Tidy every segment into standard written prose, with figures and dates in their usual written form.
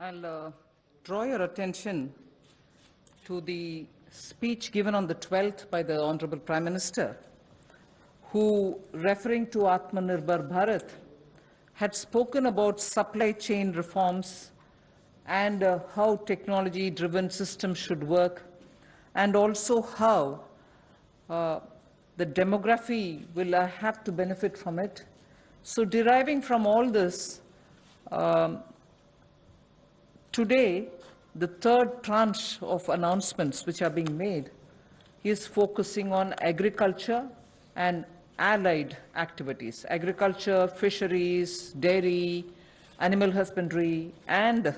I'll draw your attention to the speech given on the 12th by the Honorable Prime Minister, who, referring to Atmanirbhar Bharat, had spoken about supply chain reforms and how technology-driven systems should work, and also how the demography will have to benefit from it. So deriving from all this, today, the third tranche of announcements which are being made is focusing on agriculture and allied activities, agriculture, fisheries, dairy, animal husbandry, and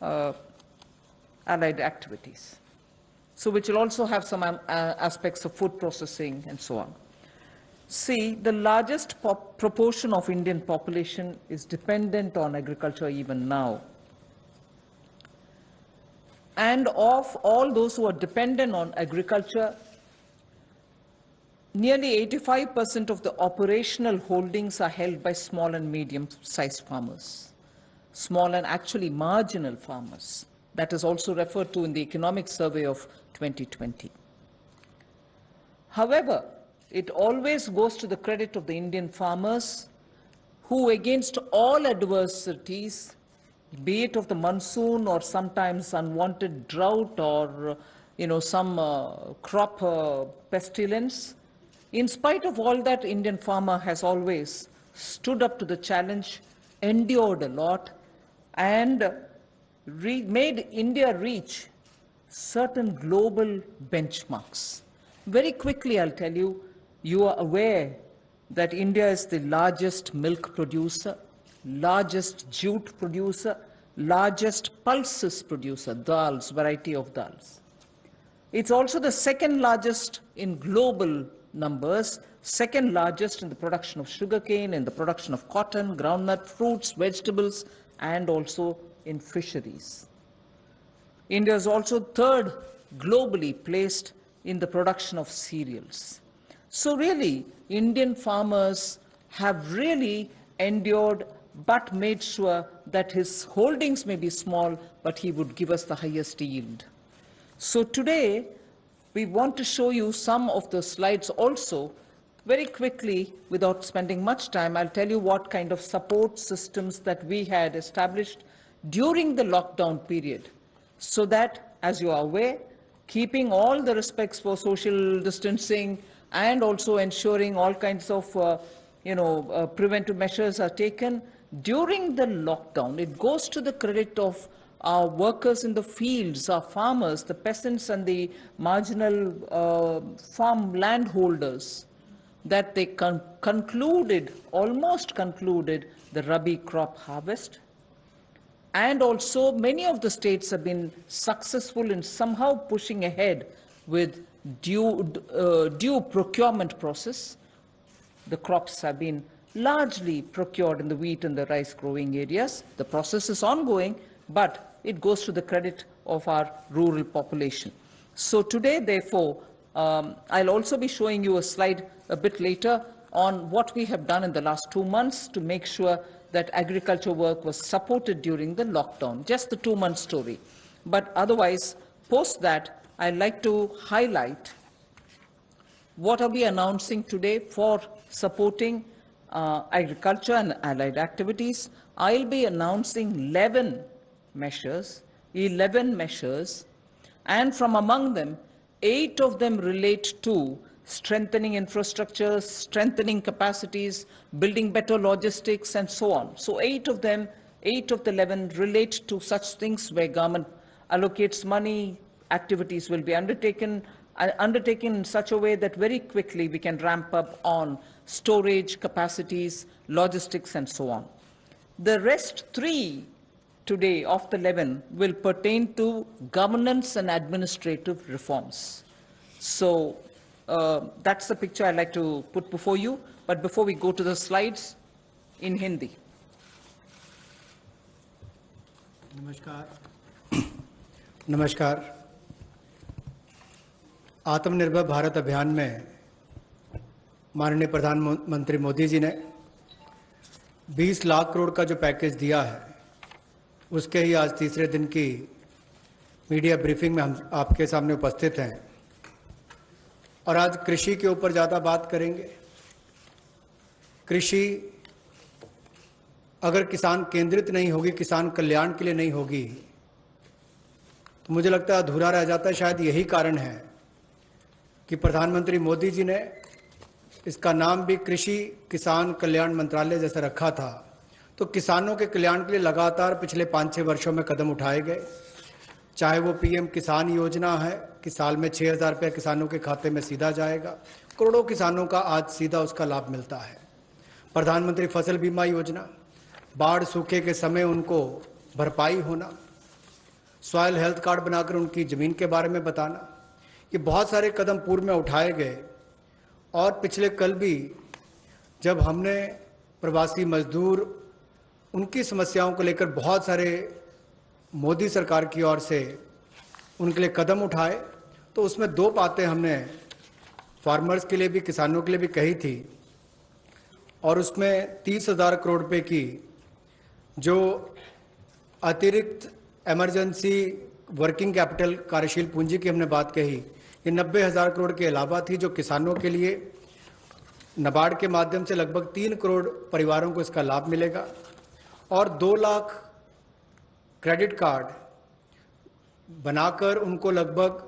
allied activities. So which will also have some aspects of food processing and so on. See, the largest proportion of Indian population is dependent on agriculture even now. And of all those who are dependent on agriculture, nearly 85% of the operational holdings are held by small and medium-sized farmers, small and actually marginal farmers. That is also referred to in the Economic Survey of 2020. However, it always goes to the credit of the Indian farmers who, against all adversities, be it of the monsoon or sometimes unwanted drought or some crop pestilence, in spite of all that, Indian farmer has always stood up to the challenge, endured a lot, and made India reach certain global benchmarks. Very quickly, I'll tell you, you are aware that India is the largest milk producer, largest jute producer, largest pulses producer, dals, variety of dals. It's also the second largest in global numbers, second largest in the production of sugarcane, in the production of cotton, groundnut, fruits, vegetables, and also in fisheries. India is also third globally placed in the production of cereals. So really, Indian farmers have really endured but made sure that his holdings may be small, but he would give us the highest yield. So today, we want to show you some of the slides also. Very quickly, without spending much time, I'll tell you what kind of support systems that we had established during the lockdown period, so that, as you are aware, keeping all the respects for social distancing and also ensuring all kinds of preventive measures are taken during the lockdown. It goes to the credit of our workers in the fields, our farmers, the peasants and the marginal farm landholders, that they almost concluded the Rabi crop harvest. And also many of the states have been successful in somehow pushing ahead with due procurement process. The crops have been largely procured in the wheat and the rice growing areas. The process is ongoing, but it goes to the credit of our rural population. So today, therefore, I'll also be showing you a slide a bit later on what we have done in the last 2 months to make sure that agriculture work was supported during the lockdown, just the 2-month story. But otherwise, post that, I'd like to highlight what are we announcing today for supporting agriculture and allied activities. I'll be announcing 11 measures, and from among them, 8 of them relate to strengthening infrastructure, strengthening capacities, building better logistics, and so on. So 8 of the 11 relate to such things where government allocates money, activities will be undertaken in such a way that very quickly we can ramp up on storage, capacities, logistics, and so on. The rest 3 today of the 11 will pertain to governance and administrative reforms. So that's the picture I'd like to put before you. But before we go to the slides, in Hindi. नमस्कार। आत्मनिर्भर भारत अभियान में माननीय प्रधानमंत्री मोदी जी ने 20 लाख करोड़ का जो package दिया है उसके ही आज तीसरे दिन की मीडिया ब्रीफिंग में हम आपके सामने उपस्थित हैं और आज कृषि के ऊपर ज़्यादा बात करेंगे। कृषि अगर किसान केंद्रित नहीं होगी, किसान कल्याण के लिए नहीं होगी, तो मुझे लगता है अधूरा रह जाता है। शायद यही कारण है कि प्रधानमंत्री मोदी जी ने इसका नाम भी कृषि किसान कल्याण मंत्रालय जैसा रखा था। तो किसानों के कल्याण के लिए लगातार पिछले 5-6 वर्षों में कदम उठाए गए, चाहे वो पीएम किसान योजना है कि साल में 6,000 रुपये किसानों के खाते में सीधा जाएगा, करोड़ों किसानों का आज सीधा उसका लाभ मिलता है। प्रधानमंत्री फसल बीमा योजना, बाढ़ सूखे के समय उनको भरपाई होना, सॉइल हेल्थ कार्ड बनाकर उनकी ज़मीन के बारे में बताना, ये बहुत सारे कदम पूर्व में उठाए गए। और पिछले कल भी जब हमने प्रवासी मजदूर उनकी समस्याओं को लेकर बहुत सारे मोदी सरकार की ओर से उनके लिए कदम उठाए, तो उसमें 2 बातें हमने फार्मर्स के लिए भी, किसानों के लिए भी कही थी। और उसमें 30,000 करोड़ रुपए की जो अतिरिक्त इमरजेंसी वर्किंग कैपिटल कार्यशील पूंजी की हमने बात कही, ये 90,000 करोड़ के अलावा थी, जो किसानों के लिए नाबार्ड के माध्यम से लगभग 3 करोड़ परिवारों को इसका लाभ मिलेगा। और 2 लाख क्रेडिट कार्ड बनाकर उनको लगभग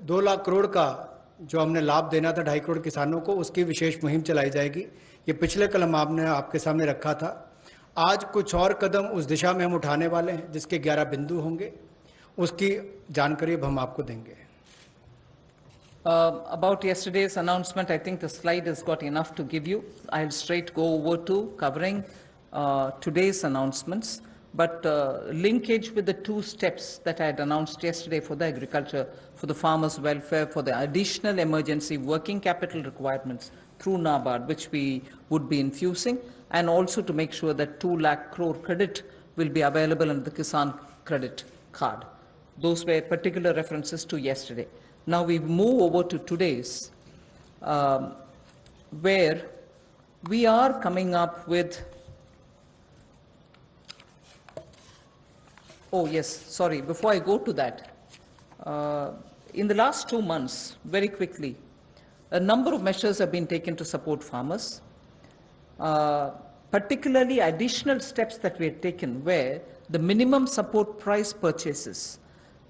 2 लाख करोड़ का जो हमने लाभ देना था 2.5 करोड़ किसानों को, उसकी विशेष मुहिम चलाई जाएगी। ये पिछले कल हम आपने आपके सामने रखा था। आज कुछ और कदम उस दिशा में हम उठाने वाले हैं, जिसके 11 बिंदु होंगे, उसकी जानकारी अब हम आपको देंगे। About yesterday's announcement, I think the slide has got enough to give you. I'll straight go over to covering today's announcements, but linkage with the 2 steps that I had announced yesterday for the agriculture, for the farmers' welfare, for the additional emergency working capital requirements through NABARD, which we would be infusing, and also to make sure that 2 lakh crore credit will be available under the Kisan credit card. Those were particular references to yesterday. Now we move over to today's, where we are coming up with, oh yes, sorry, before I go to that, in the last 2 months, very quickly, a number of measures have been taken to support farmers. Particularly additional steps that we had taken where the minimum support price purchases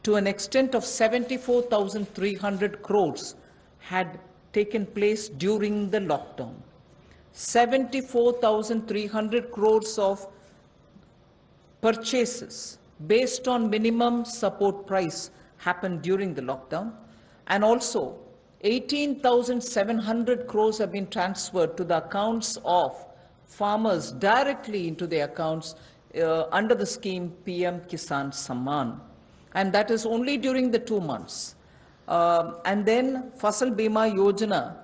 to an extent of 74,300 crores had taken place during the lockdown. 74,300 crores of purchases based on minimum support price happened during the lockdown, and also 18,700 crores have been transferred to the accounts of farmers directly into their accounts under the scheme PM Kisan Samman. And that is only during the 2 months. And then Fasal Bima Yojana,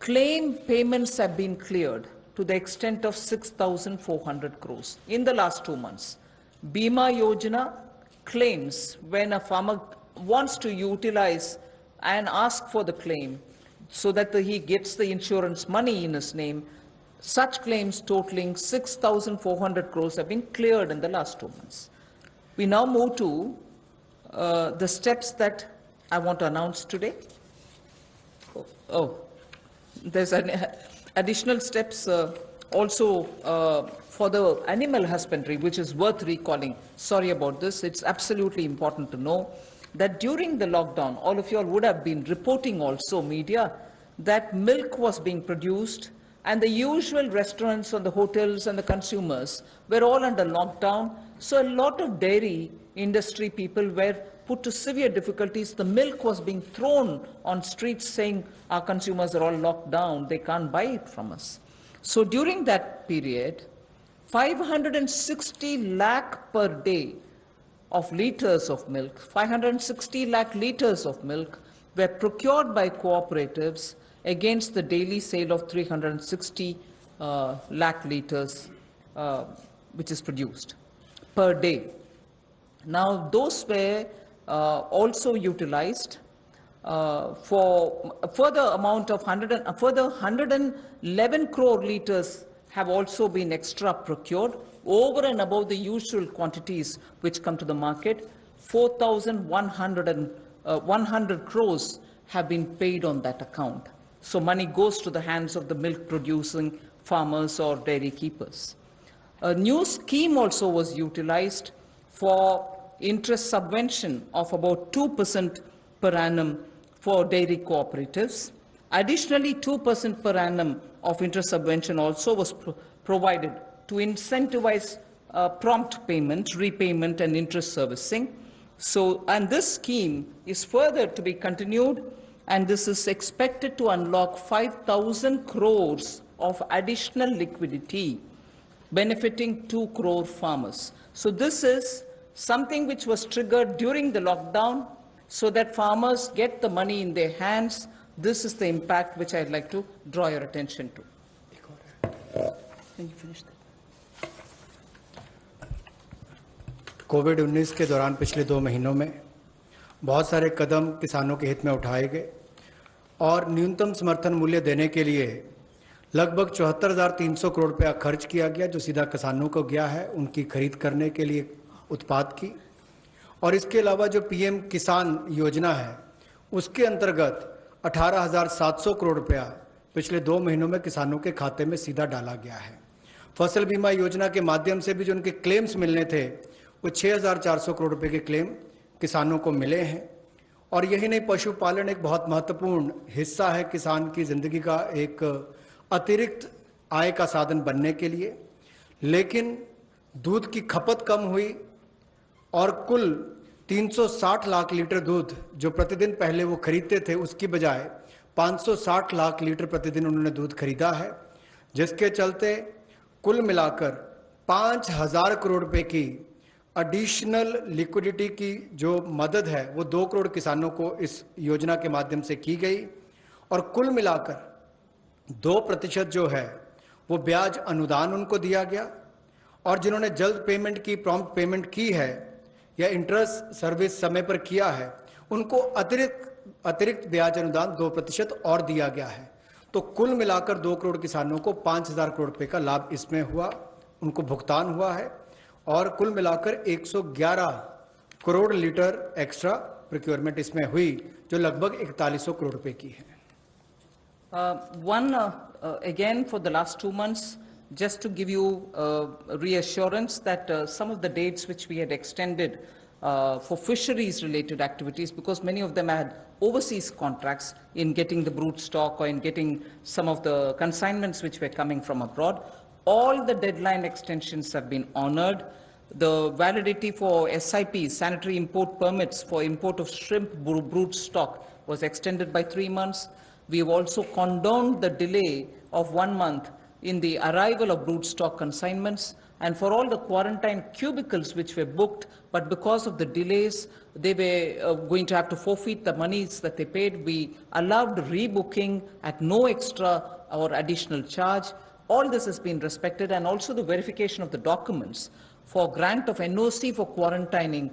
claim payments have been cleared to the extent of 6,400 crores in the last 2 months. Bima Yojana claims, when a farmer wants to utilize and ask for the claim so that he gets the insurance money in his name, such claims totaling 6,400 crores have been cleared in the last 2 months. We now move to the steps that I want to announce today. There's additional steps also for the animal husbandry, which is worth recalling. Sorry about this. It's absolutely important to know that during the lockdown, all of you all would have been reporting also, media, that milk was being produced, and the usual restaurants and the hotels and the consumers were all under lockdown. So a lot of dairy industry people were put to severe difficulties. The milk was being thrown on streets saying our consumers are all locked down, they can't buy it from us. So during that period, 560 lakh per day of liters of milk, 560 lakh liters of milk were procured by cooperatives against the daily sale of 360 lakh liters which is produced per day. Now those were also utilized for a further amount of 111 crore liters have also been extra procured over and above the usual quantities which come to the market. 4,100 crores have been paid on that account. So money goes to the hands of the milk producing farmers or dairy keepers. A new scheme also was utilized for interest subvention of about 2% per annum for dairy cooperatives. Additionally, 2% per annum of interest subvention also was provided to incentivize prompt payment, repayment, and interest servicing. So, and this scheme is further to be continued, and this is expected to unlock 5,000 crores of additional liquidity, benefiting 2 crore farmers. So this is something which was triggered during the lockdown so that farmers get the money in their hands. This is the impact which I'd like to draw your attention to. Can you finish that? कोविड-19 के दौरान पिछले 2 महीनों में बहुत सारे कदम किसानों के हित में उठाए गए और न्यूनतम समर्थन मूल्य देने के लिए लगभग 74,300 करोड़ रुपया खर्च किया गया, जो सीधा किसानों को गया है उनकी खरीद करने के लिए उत्पाद की। और इसके अलावा जो पीएम किसान योजना है उसके अंतर्गत 18,700 करोड़ रुपया पिछले 2 महीनों में किसानों के खाते में सीधा डाला गया है। फसल बीमा योजना के माध्यम से भी जो उनके क्लेम्स मिलने थे वो 6,400 करोड़ रुपए के क्लेम किसानों को मिले हैं। और यही नहीं, पशुपालन एक बहुत महत्वपूर्ण हिस्सा है किसान की जिंदगी का, एक अतिरिक्त आय का साधन बनने के लिए। लेकिन दूध की खपत कम हुई और कुल 360 लाख लीटर दूध जो प्रतिदिन पहले वो खरीदते थे उसकी बजाय 560 लाख लीटर प्रतिदिन उन्होंने दूध खरीदा है, जिसके चलते कुल मिलाकर 5,000 करोड़ रुपए की एडिशनल लिक्विडिटी की जो मदद है वो 2 करोड़ किसानों को इस योजना के माध्यम से की गई। और कुल मिलाकर 2% जो है वो ब्याज अनुदान उनको दिया गया, और जिन्होंने जल्द पेमेंट की, प्रॉम्प्ट पेमेंट की है या इंटरेस्ट सर्विस समय पर किया है, उनको अतिरिक्त ब्याज अनुदान 2% और दिया गया है। तो कुल मिलाकर 2 करोड़ किसानों को 5,000 करोड़ रुपए का लाभ इसमें हुआ, उनको भुगतान हुआ है। और कुल मिलाकर 111 करोड़ लीटर एक्स्ट्रा प्रोक्योरमेंट इसमें हुई, जो लगभग 4100 करोड़ रुपए की है। Again, for the last 2 months, just to give you reassurance that some of the dates which we had extended for fisheries-related activities, because many of them had overseas contracts in getting the brood stock or in getting some of the consignments which were coming from abroad, all the deadline extensions have been honored. The validity for SIPs, sanitary import permits for import of shrimp brood stock, was extended by 3 months. We have also condoned the delay of 1 month in the arrival of brood stock consignments, and for all the quarantine cubicles which were booked, but because of the delays, they were going to have to forfeit the monies that they paid. We allowed rebooking at no extra or additional charge. All this has been respected, and also the verification of the documents for grant of NOC for quarantining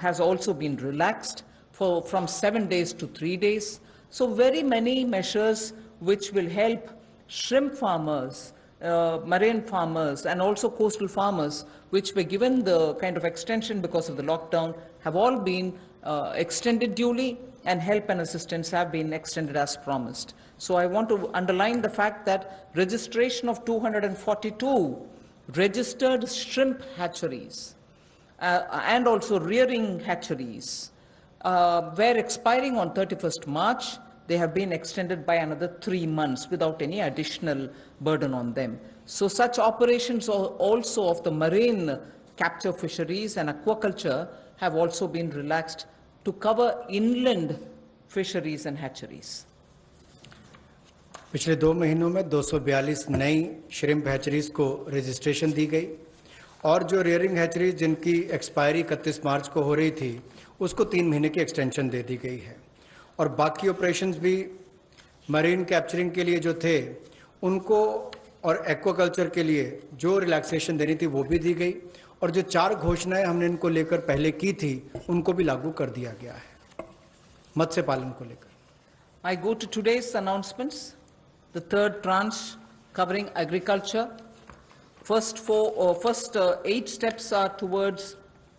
has also been relaxed from 7 days to 3 days. So very many measures which will help shrimp farmers, marine farmers, and also coastal farmers, which were given the kind of extension because of the lockdown, have all been extended duly, and help and assistance have been extended as promised. So I want to underline the fact that registration of 242 registered shrimp hatcheries and also rearing hatcheries were expiring on 31st March. They have been extended by another 3 months without any additional burden on them. So such operations also of the marine capture fisheries and aquaculture have also been relaxed to cover inland fisheries and hatcheries. पिछले 2 महीनों में 242 नई shrimp hatcheries को registration दी गई, और जो rearing hatcheries जिनकी expiry 31 मार्च को हो रही थी उसको 3 महीने की एक्सटेंशन दे दी गई है। और बाकी ऑपरेशंस भी मरीन कैप्चरिंग के लिए जो थे उनको और एक्वाकल्चर के लिए जो रिलैक्सेशन देनी थी वो भी दी गई, और जो 4 घोषणाएं हमने इनको लेकर पहले की थी उनको भी लागू कर दिया गया है मत्स्य पालन को लेकर। I go to today's announcements. The third tranche covering agriculture. First 8 steps are towards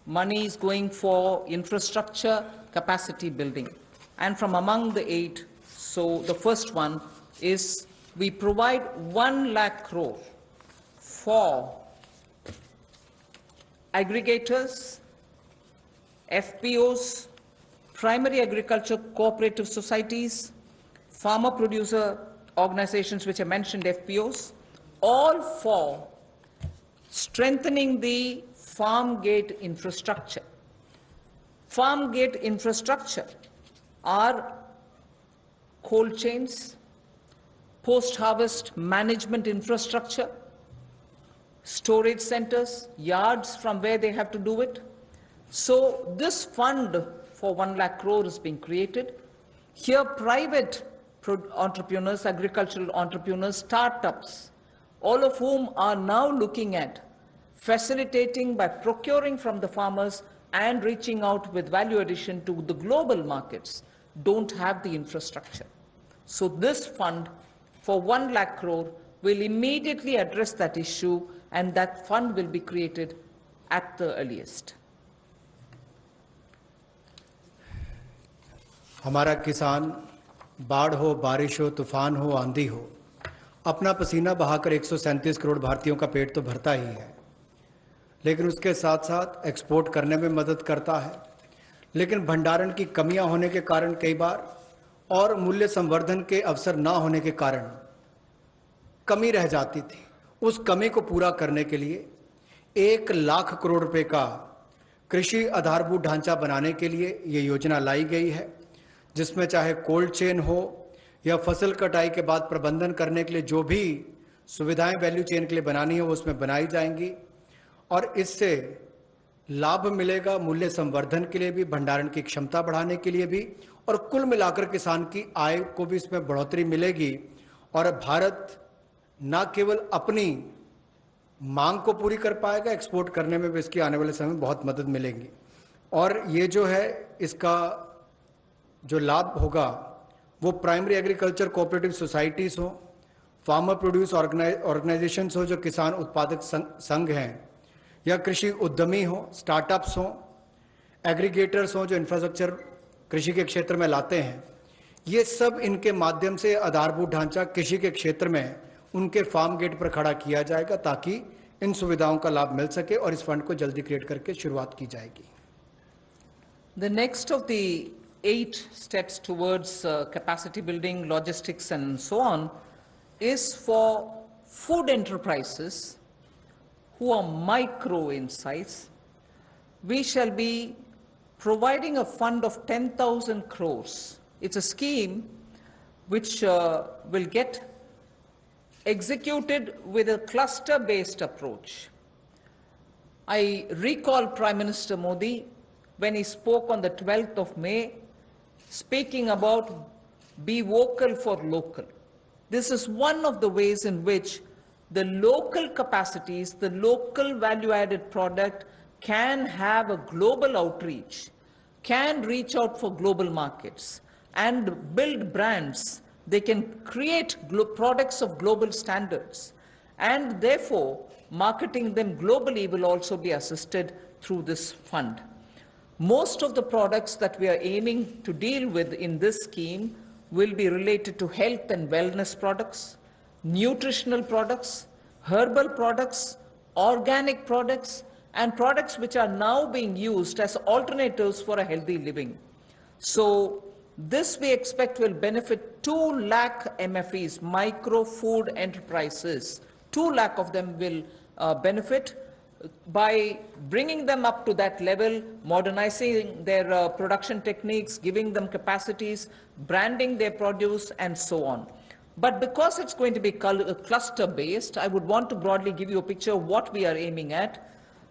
monies going for infrastructure capacity building. And from among the 8, so the first one is we provide 1 lakh crore for aggregators, FPOs, primary agriculture cooperative societies, farmer producer organizations which I mentioned, FPOs, all for strengthening the farm gate infrastructure. Farm gate infrastructure are cold chains, post-harvest management infrastructure, storage centers, yards from where they have to do it. So this fund for 1 lakh crore is being created. Here private entrepreneurs, agricultural entrepreneurs, startups, all of whom are now looking at facilitating by procuring from the farmers and reaching out with value addition to the global markets, don't have the infrastructure. So this fund for 1 lakh crore will immediately address that issue, and that fund will be created at the earliest. हमारा किसान बाढ़ हो, बारिश हो, तूफान हो, आंधी हो, अपना पसीना बहाकर 137 करोड़ भारतीयों का पेट तो भरता ही है, लेकिन उसके साथ साथ एक्सपोर्ट करने में मदद करता है। लेकिन भंडारण की कमियां होने के कारण कई बार और मूल्य संवर्धन के अवसर ना होने के कारण कमी रह जाती थी। उस कमी को पूरा करने के लिए 1 लाख करोड़ रुपए का कृषि आधारभूत ढांचा बनाने के लिए ये योजना लाई गई है, जिसमें चाहे कोल्ड चेन हो या फसल कटाई के बाद प्रबंधन करने के लिए जो भी सुविधाएं वैल्यू चेन के लिए बनानी है वो उसमें बनाई जाएंगी, और इससे लाभ मिलेगा मूल्य संवर्धन के लिए भी, भंडारण की क्षमता बढ़ाने के लिए भी, और कुल मिलाकर किसान की आय को भी इसमें बढ़ोतरी मिलेगी। और भारत न केवल अपनी मांग को पूरी कर पाएगा, एक्सपोर्ट करने में भी इसकी आने वाले समय में बहुत मदद मिलेगी। और ये जो है इसका जो लाभ होगा वो प्राइमरी एग्रीकल्चर कोऑपरेटिव सोसाइटीज़ हो, फार्मर प्रोड्यूस ऑर्गेनाइजेशंस हो जो किसान उत्पादक संघ हैं, या कृषि उद्यमी हो, स्टार्टअप्स हो, एग्रीगेटर्स हो जो इंफ्रास्ट्रक्चर कृषि के क्षेत्र में लाते हैं, ये सब इनके माध्यम से आधारभूत ढांचा कृषि के क्षेत्र में उनके फार्म गेट पर खड़ा किया जाएगा ताकि इन सुविधाओं का लाभ मिल सके, और इस फंड को जल्दी क्रिएट करके शुरुआत की जाएगी। The next of the 8 steps towards capacity building, logistics and so on is for food enterprises who are micro in size. We shall be providing a fund of 10,000 crores. It's a scheme which will get executed with a cluster-based approach. I recall Prime Minister Modi when he spoke on the 12th of May, speaking about be vocal for local. This is one of the ways in which the local capacities, the local value-added product can have a global outreach, can reach out for global markets and build brands. They can create products of global standards, and therefore marketing them globally will also be assisted through this fund. Most of the products that we are aiming to deal with in this scheme will be related to health and wellness products, nutritional products, herbal products, organic products, and products which are now being used as alternatives for a healthy living. So this we expect will benefit 2 lakh MFEs, micro food enterprises. 2 lakh of them will benefit by bringing them up to that level, modernizing their production techniques, giving them capacities, branding their produce, and so on. But because it's going to be cluster-based, I would want to broadly give you a picture of what we are aiming at.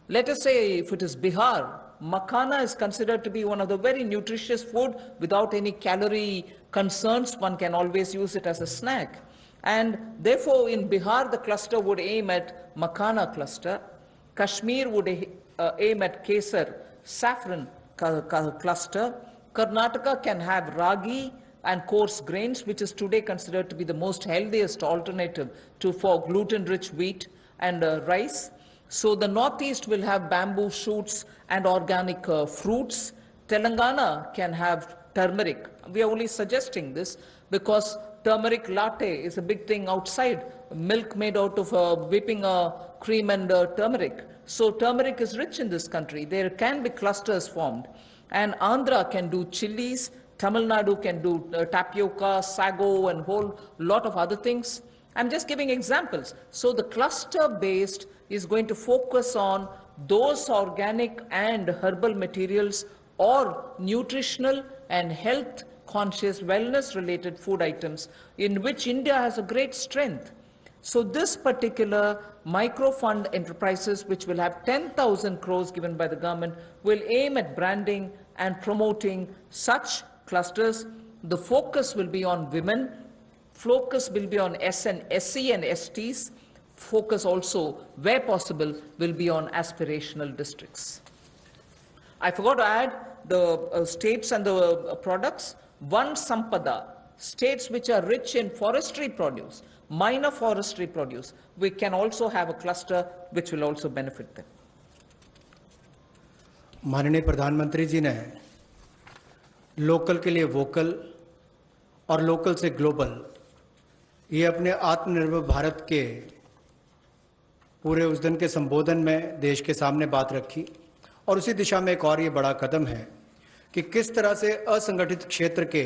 Let us say if it is Bihar, makhana is considered to be one of the very nutritious food without any calorie concerns. One can always use it as a snack. And therefore, in Bihar, the cluster would aim at makhana cluster. Kashmir would aim at kesar, saffron cluster. Karnataka can have ragi, and coarse grains, which is today considered to be the most healthiest alternative for gluten-rich wheat and rice. So the Northeast will have bamboo shoots and organic fruits. Telangana can have turmeric. We are only suggesting this because turmeric latte is a big thing outside. Milk made out of whipping cream and turmeric. So turmeric is rich in this country. There can be clusters formed. And Andhra can do chilies. Tamil Nadu can do tapioca, sago, and whole lot of other things. I'm just giving examples. So the cluster-based is going to focus on those organic and herbal materials or nutritional and health conscious wellness related food items in which India has a great strength. So this particular micro-fund enterprises, which will have 10,000 crores given by the government, will aim at branding and promoting such clusters. The focus will be on women. Focus will be on SC and STs. Focus also, where possible, will be on aspirational districts. I forgot to add the states and the products. One Sampada, states which are rich in forestry produce, minor forestry produce, we can also have a cluster which will also benefit them. माननीय प्रधानमंत्री जी ने local के लिए vocal और local से global ये अपने आत्मनिर्भर भारत के पूरे उस दिन के संबोधन में देश के सामने बात रखी और उसी दिशा में एक और ये बड़ा कदम है कि किस तरह से असंगठित क्षेत्र के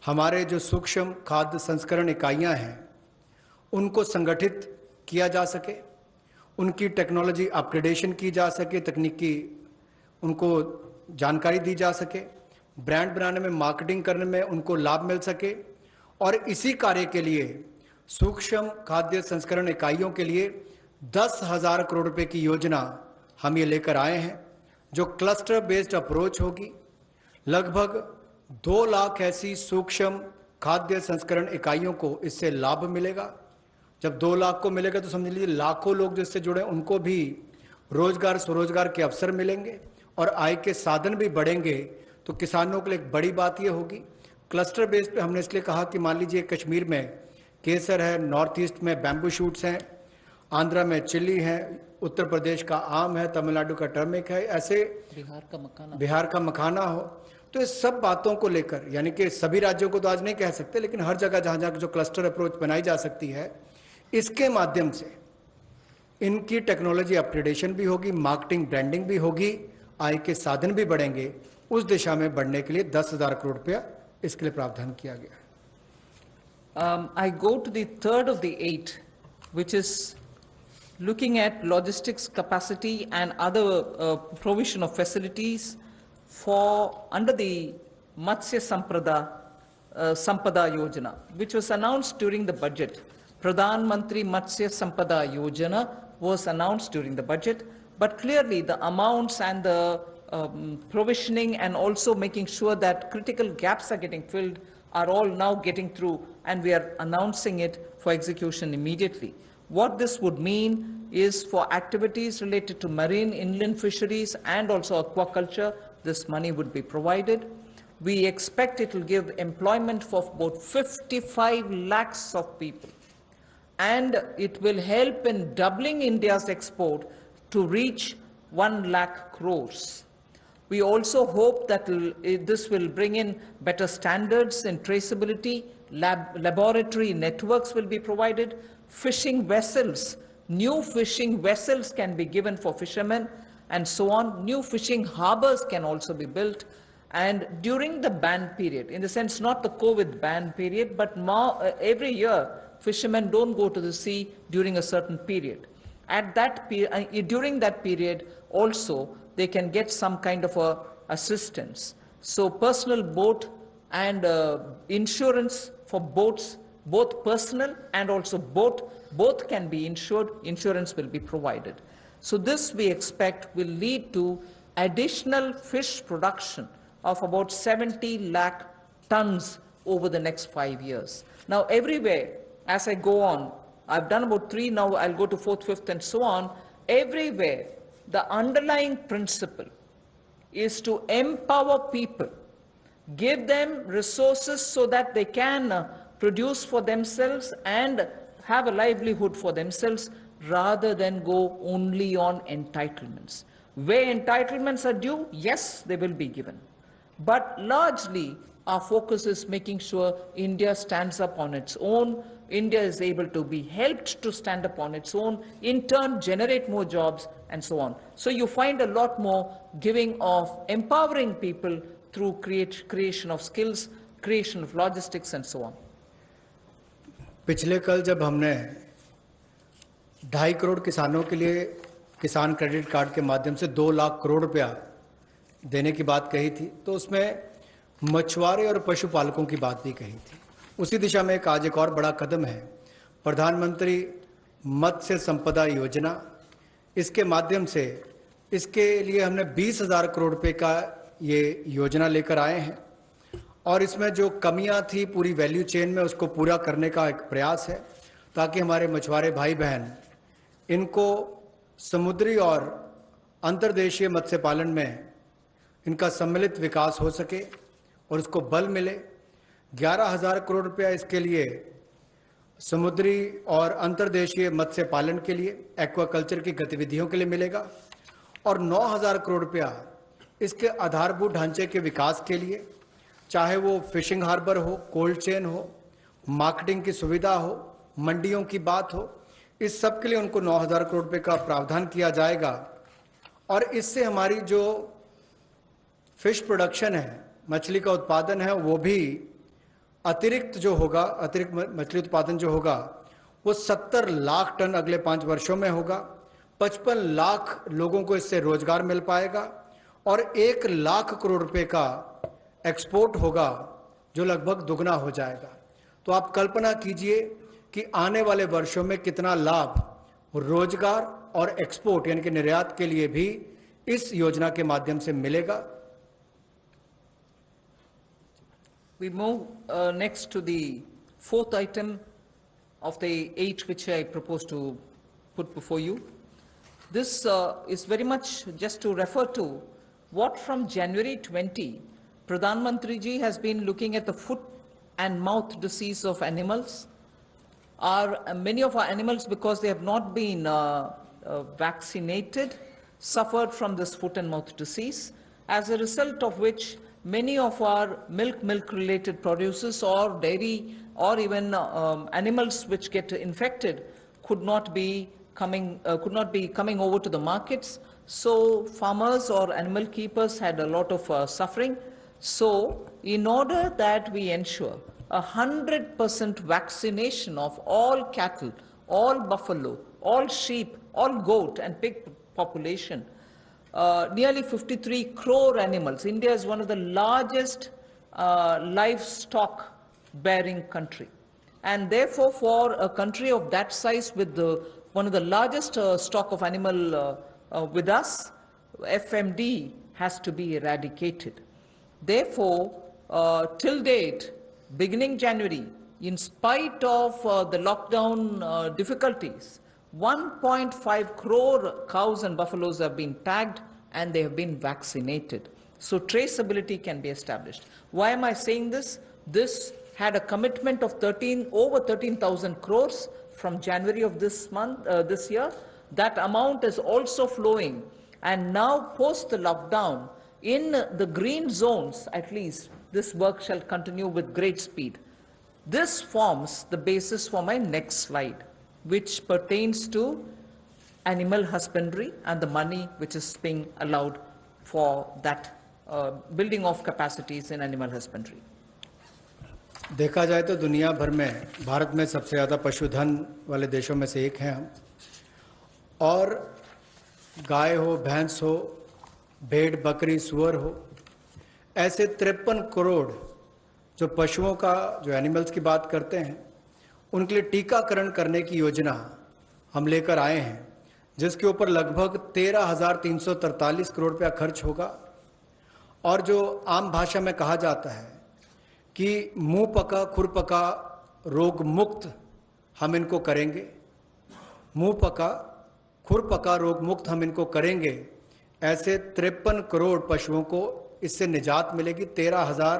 हमारे जो सूक्ष्म खाद्य संस्करण इकाइयां हैं उनको संगठित किया जा सके, उनकी टेक्नोलॉजी अपग्रेडेशन की जा सके, तकनीकी उनको जानकारी दी जा सके, ब्रांड बनाने में, मार्केटिंग करने में उनको लाभ मिल सके। और इसी कार्य के लिए सूक्ष्म खाद्य संस्करण इकाइयों के लिए 10,000 करोड़ रुपए की योजना हम ये लेकर आए हैं, जो क्लस्टर बेस्ड अप्रोच होगी। लगभग 2 लाख ऐसी सूक्ष्म खाद्य संस्करण इकाइयों को इससे लाभ मिलेगा। जब 2 लाख को मिलेगा तो समझ लीजिए लाखों लोग जिससे जुड़े उनको भी रोजगार स्वरोजगार के अवसर मिलेंगे और आय के साधन भी बढ़ेंगे। तो किसानों के लिए एक बड़ी बात ये होगी। क्लस्टर बेस पे हमने इसलिए कहा कि मान लीजिए कश्मीर में केसर है, नॉर्थ ईस्ट में बैम्बू शूट्स हैं, आंध्रा में चिली है, उत्तर प्रदेश का आम है, तमिलनाडु का टर्मिक है, ऐसे बिहार का मखाना हो। तो इस सब बातों को लेकर, यानी कि सभी राज्यों को तो आज नहीं कह सकते, लेकिन हर जगह जहां जहां जो क्लस्टर अप्रोच बनाई जा सकती है, इसके माध्यम से इनकी टेक्नोलॉजी अपग्रेडेशन भी होगी, मार्केटिंग ब्रांडिंग भी होगी, आय के साधन भी बढ़ेंगे। उस दिशा में बढ़ने के लिए 10,000 करोड़ रुपया इसके लिए प्रावधान किया गया है। I go to the third of the 8, which is looking at logistics capacity and other provision of facilities for under the Matsya Sampada Yojana, which was announced during the budget. Pradhan Mantri Matsya Sampada Yojana was announced during the budget, but clearly the amounts and the provisioning and also making sure that critical gaps are getting filled are all now getting through, and we are announcing it for execution immediately. What this would mean is for activities related to marine inland fisheries and also aquaculture, this money would be provided. We expect it will give employment for about 55 lakhs of people, and it will help in doubling India's export to reach 1 lakh crores. We also hope that this will bring in better standards in traceability, laboratory networks will be provided, fishing vessels, new fishing vessels can be given for fishermen, and so on. New fishing harbors can also be built. And during the ban period, in the sense not the COVID ban period, but every year fishermen don't go to the sea during a certain period. At that during that period also, they can get some kind of assistance. So personal boat and insurance for boats, both personal and also both can be insured. Insurance will be provided. So this we expect will lead to additional fish production of about 70 lakh tons over the next 5 years. Now everywhere, as I go on, I've done about 3, now I'll go to 4th, 5th and so on. Everywhere, the underlying principle is to empower people give them resources so that they can produce for themselves and have a livelihood for themselves rather than go only on entitlements. Where entitlements are due, yes, they will be given. But largely, our focus is making sure India stands up on its own. India is able to be helped to stand up on its own, in turn generate more jobs and so on. So you find a lot more giving of empowering people through creation of skills, creation of logistics and so on. पिछले कल जब हमने 2.5 करोड़ किसानों के लिए किसान credit card के माध्यम से 2 लाख करोड़ रुपया देने की बात कही थी, तो उसमें मछुआरे और पशुपालकों की बात भी कही थी। उसी दिशा में आज एक और बड़ा कदम है, प्रधानमंत्री मत्स्य संपदा योजना। इसके माध्यम से इसके लिए हमने 20,000 करोड़ रुपए का ये योजना लेकर आए हैं और इसमें जो कमियां थी पूरी वैल्यू चेन में उसको पूरा करने का एक प्रयास है, ताकि हमारे मछुआरे भाई बहन इनको समुद्री और अंतर्देशीय मत्स्य पालन में इनका सम्मिलित विकास हो सके और उसको बल मिले। 11,000 करोड़ रुपया इसके लिए समुद्री और अंतर्देशीय मत्स्य पालन के लिए, एक्वाकल्चर की गतिविधियों के लिए मिलेगा और 9,000 करोड़ रुपया इसके आधारभूत ढांचे के विकास के लिए, चाहे वो फिशिंग हार्बर हो, कोल्ड चेन हो, मार्केटिंग की सुविधा हो, मंडियों की बात हो, इस सब के लिए उनको 9,000 करोड़ रुपए का प्रावधान किया जाएगा। और इससे हमारी जो फिश प्रोडक्शन है, मछली का उत्पादन है, वो भी अतिरिक्त मछली उत्पादन जो होगा वो 70 लाख टन अगले 5 वर्षों में होगा। 55 लाख लोगों को इससे रोजगार मिल पाएगा और 1 लाख करोड़ रुपए का एक्सपोर्ट होगा, जो लगभग दुगना हो जाएगा। तो आप कल्पना कीजिए कि आने वाले वर्षों में कितना लाभ रोजगार और एक्सपोर्ट यानी कि निर्यात के लिए भी इस योजना के माध्यम से मिलेगा। We move next to the 4th item of the 8 which I propose to put before you. This is very much just to refer to what from January 20, Pradhan Mantri ji has been looking at the foot and mouth disease of animals. Many of our animals, because they have not been vaccinated, suffered from this foot and mouth disease, as a result of which many of our milk-related producers or dairy or even animals which get infected could not be coming over to the markets. So farmers or animal keepers had a lot of suffering. So in order that we ensure 100% vaccination of all cattle, all buffalo, all sheep, all goat and pig population, nearly 53 crore animals. India is one of the largest livestock bearing country. And therefore, for a country of that size with one of the largest stock of animal with us, FMD has to be eradicated. Therefore, till date, beginning January, in spite of the lockdown difficulties, 1.5 crore cows and buffaloes have been tagged and they have been vaccinated. So traceability can be established. Why am I saying this? This had a commitment of over 13,000 crores from January of this year. That amount is also flowing. And now post the lockdown, in the green zones at least, this work shall continue with great speed. This forms the basis for my next slide, which pertains to animal husbandry and the money which is being allowed for that building of capacities in animal husbandry. देखा जाए तो दुनिया भर में भारत में सबसे ज़्यादा पशुधन वाले देशों में से एक हैं हम, और गाय हो, भैंस हो, भेड़, बकरी, सूअर हो, ऐसे 53 करोड़ जो पशुओं का, जो एनिमल्स की बात करते हैं, उनके लिए टीकाकरण करने की योजना हम लेकर आए हैं, जिसके ऊपर लगभग 13,343 करोड़ रुपया खर्च होगा। और जो आम भाषा में कहा जाता है कि मुंह पका खुर पका रोग मुक्त हम इनको करेंगे, मुंह पका खुर पका रोग मुक्त हम इनको करेंगे, ऐसे 53 करोड़ पशुओं को इससे निजात मिलेगी। 13,000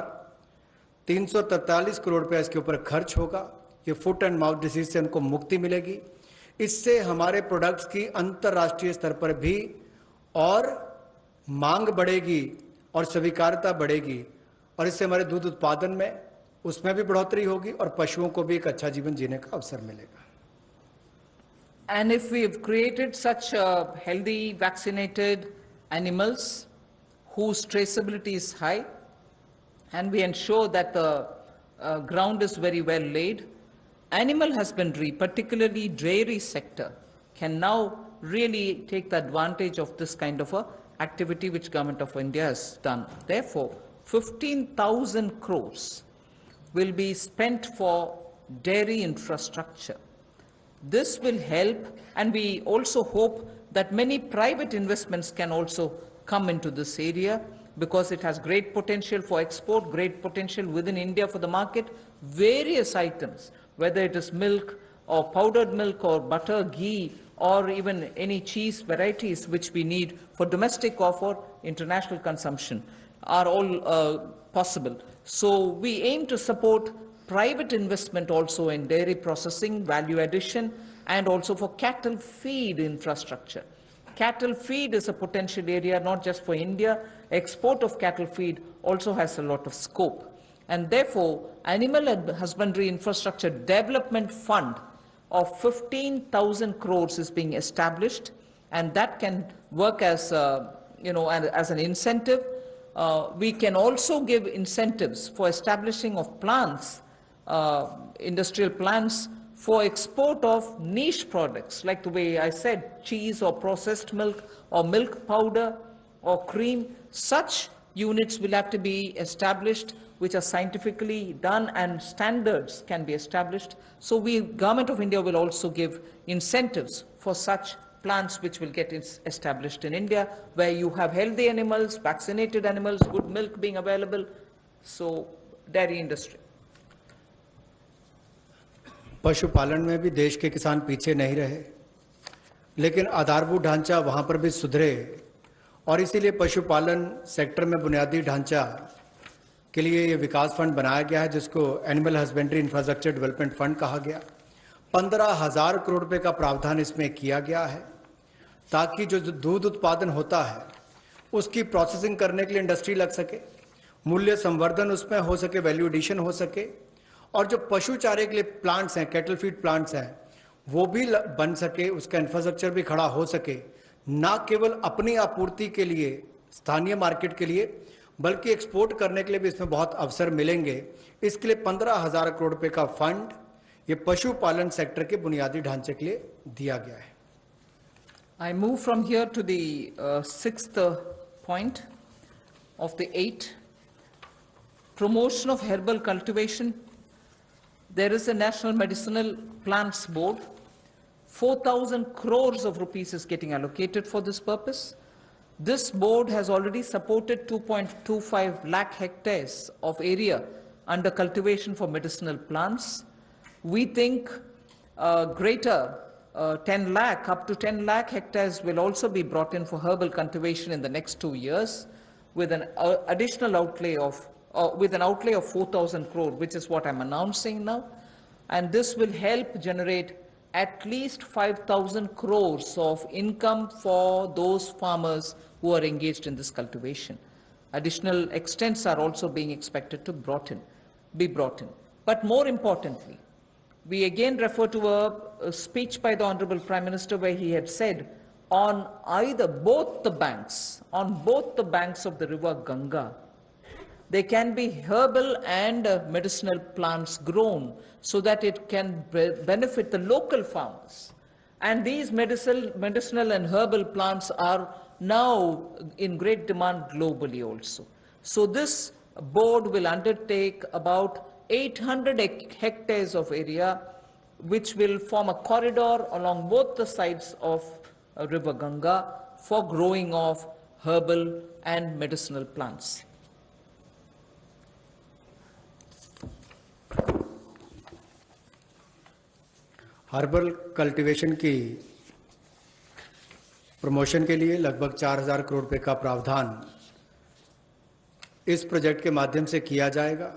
343 करोड़ रुपया इसके ऊपर खर्च होगा। ये फुट एंड माउथ डिसीज से उनको मुक्ति मिलेगी। इससे हमारे प्रोडक्ट्स की अंतर्राष्ट्रीय स्तर पर भी और मांग बढ़ेगी और स्वीकार्यता बढ़ेगी, और इससे हमारे दूध उत्पादन में उसमें भी बढ़ोतरी होगी और पशुओं को भी एक अच्छा जीवन जीने का अवसर मिलेगा। And if we've created such healthy, vaccinated animals whose traceability is high, and we ensure that the ground is very well laid, animal husbandry, particularly dairy sector, can now really take the advantage of this kind of a activity which Government of India has done. Therefore, 15,000 crores will be spent for dairy infrastructure. This will help, and we also hope that many private investments can also come into this area, because it has great potential for export, great potential within India for the market, various items, whether it is milk or powdered milk or butter, ghee, or even any cheese varieties which we need for domestic or for international consumption are all possible. So we aim to support private investment also in dairy processing, value addition, and also for cattle feed infrastructure. Cattle feed is a potential area not just for India. Export of cattle feed also has a lot of scope. And therefore, Animal Husbandry Infrastructure Development Fund of 15,000 crores is being established, and that can work as, as an incentive. We can also give incentives for establishing of plants, industrial plants for export of niche products, like the way I said, cheese or processed milk or milk powder or cream. Such units will have to be established, which are scientifically done, and standards can be established. So Government of India will also give incentives for such plants which will get established in India, where you have healthy animals, vaccinated animals, good milk being available. So dairy industry. पशुपालन में भी देश के किसान पीछे नहीं रहे, लेकिन आधारभूत ढांचा वहां पर भी सुधरे, और इसीलिए पशुपालन सेक्टर में बुनियादी ढांचा के लिए ये विकास फंड बनाया गया है, जिसको animal husbandry infrastructure development fund कहा गया। 15,000 करोड़ रुपए का प्रावधान इसमें किया गया है, ताकि जो दूध उत्पादन होता है उसकी प्रोसेसिंग करने के लिए इंडस्ट्री लग सके, मूल्य संवर्धन उसमें हो सके, वैल्यू एडिशन हो सके, और जो पशु चारे के लिए प्लांट्स हैं, कैटल फीड प्लांट्स हैं, वो भी बन सके, उसका इंफ्रास्ट्रक्चर भी खड़ा हो सके, ना केवल अपनी आपूर्ति के लिए, स्थानीय मार्केट के लिए, बल्कि एक्सपोर्ट करने के लिए भी इसमें बहुत अवसर मिलेंगे। इसके लिए 15,000 करोड़ रुपए का फंड ये पशुपालन सेक्टर के बुनियादी ढांचे के लिए दिया गया है। I move from here to the sixth point of the 8, promotion of herbal cultivation. There is a National Medicinal Plants Board. 4,000 crores of rupees is getting allocated for this purpose. This board has already supported 2.25 lakh hectares of area under cultivation for medicinal plants. We think greater 10 lakh, up to 10 lakh hectares will also be brought in for herbal cultivation in the next 2 years, with an additional outlay of with an outlay of 4,000 crore, which is what I'm announcing now. And this will help generate at least 5,000 crores of income for those farmers who are engaged in this cultivation. Additional extents are also being expected to be brought in. But more importantly, we again refer to a speech by the Honorable Prime Minister, where he had said on both the banks of the river Ganga, there can be herbal and medicinal plants grown so that it can benefit the local farmers. And these medicinal and herbal plants are now in great demand globally also. So this board will undertake about 800 hectares of area, which will form a corridor along both the sides of river Ganga for growing of herbal and medicinal plants. Herbal cultivation की promotion के लिए लगभग 4,000 करोड़ रुपए का प्रावधान इस project के माध्यम से किया जाएगा।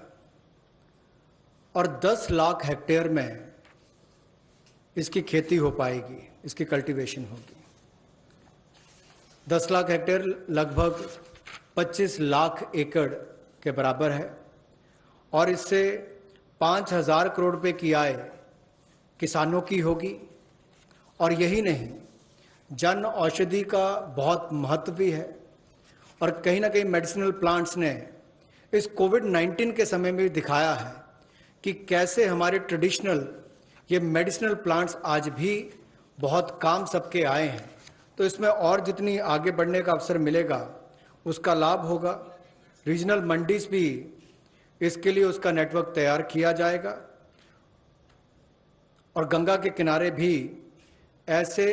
और 10 लाख हेक्टेयर में इसकी खेती हो पाएगी, इसकी कल्टीवेशन होगी। 10 लाख हेक्टेयर लगभग 25 लाख एकड़ के बराबर है और इससे 5,000 करोड़ रुपए की आय किसानों की होगी। और यही नहीं, जन औषधि का बहुत महत्व भी है और कहीं ना कहीं मेडिसिनल प्लांट्स ने इस कोविड-19 के समय में भी दिखाया है कि कैसे हमारे ट्रेडिशनल ये मेडिसिनल प्लांट्स आज भी बहुत काम सबके आए हैं। तो इसमें और जितनी आगे बढ़ने का अवसर मिलेगा उसका लाभ होगा। रीजनल मंडीज भी इसके लिए उसका नेटवर्क तैयार किया जाएगा और गंगा के किनारे भी ऐसे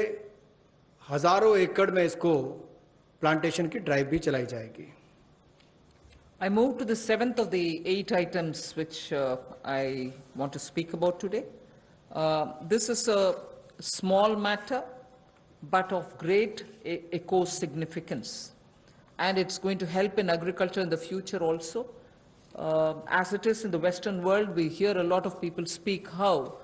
हजारों एकड़ में इसको प्लांटेशन की ड्राइव भी चलाई जाएगी। I move to the seventh of the 8 items which I want to speak about today. This is a small matter, but of great eco significance. And it's going to help in agriculture in the future also. As it is in the Western world, we hear a lot of people speak how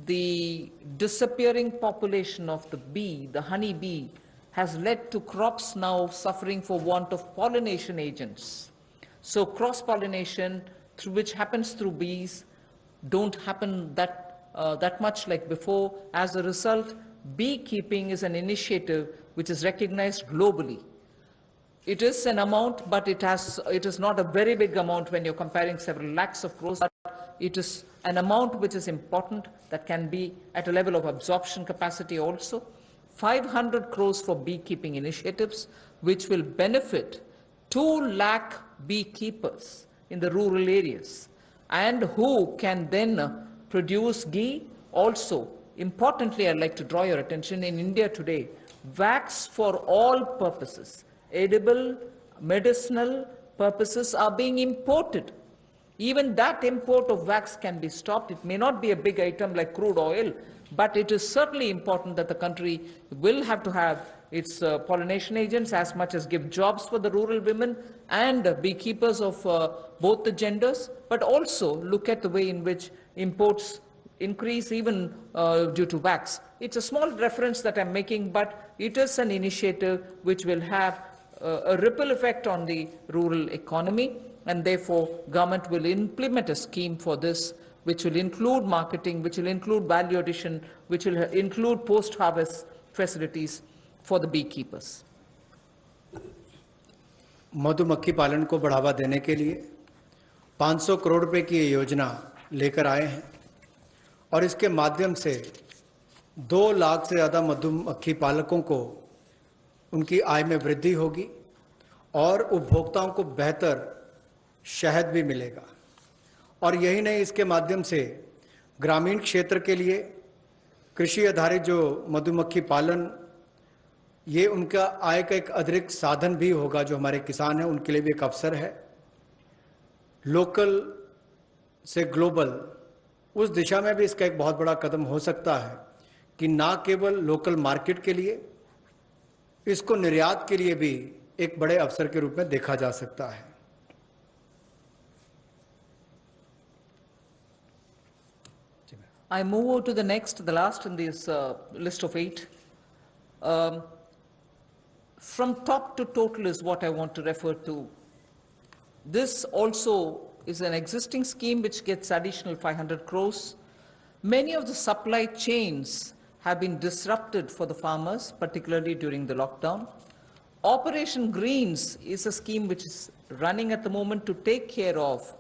the disappearing population of the bee, the honey bee, has led to crops now suffering for want of pollination agents. So cross-pollination, which happens through bees, don't happen that much like before. As a result, beekeeping is an initiative which is recognized globally. It is an amount, but it is not a very big amount when you're comparing several lakhs of crores. It is an amount which is important that can be at a level of absorption capacity also. 500 crores for beekeeping initiatives, which will benefit 2 lakh beekeepers in the rural areas, and who can then produce ghee. Also, importantly, I'd like to draw your attention, in India today, wax for all purposes, edible, medicinal purposes, are being imported. Even that import of wax can be stopped. It may not be a big item like crude oil, but it is certainly important that the country will have to have its pollination agents as much as give jobs for the rural women and beekeepers of both the genders, but also look at the way in which imports increase even due to wax. It's a small reference that I'm making, but it is an initiative which will have a ripple effect on the rural economy, and therefore government will implement a scheme for this, which will include marketing, which will include value addition, which will include post-harvest facilities for the beekeepers. मधुमक्खी पालन को बढ़ावा देने के लिए 500 करोड़ रुपए की ये योजना लेकर आए हैं और इसके माध्यम से 2 लाख से ज़्यादा मधुमक्खी पालकों को उनकी आय में वृद्धि होगी और उपभोक्ताओं को बेहतर शहद भी मिलेगा। और यही नहीं, इसके माध्यम से ग्रामीण क्षेत्र के लिए कृषि आधारित जो मधुमक्खी पालन, ये उनका आय का एक अतिरिक्त साधन भी होगा। जो हमारे किसान हैं उनके लिए भी एक अवसर है। लोकल से ग्लोबल, उस दिशा में भी इसका एक बहुत बड़ा कदम हो सकता है कि ना केवल लोकल मार्केट के लिए, इसको निर्यात के लिए भी एक बड़े अवसर के रूप में देखा जा सकता है। I move on to the next, the last in this list of 8. From top to total is what I want to refer to. This also is an existing scheme which gets additional 500 crores. Many of the supply chains have been disrupted for the farmers, particularly during the lockdown. Operation Greens is a scheme which is running at the moment to take care of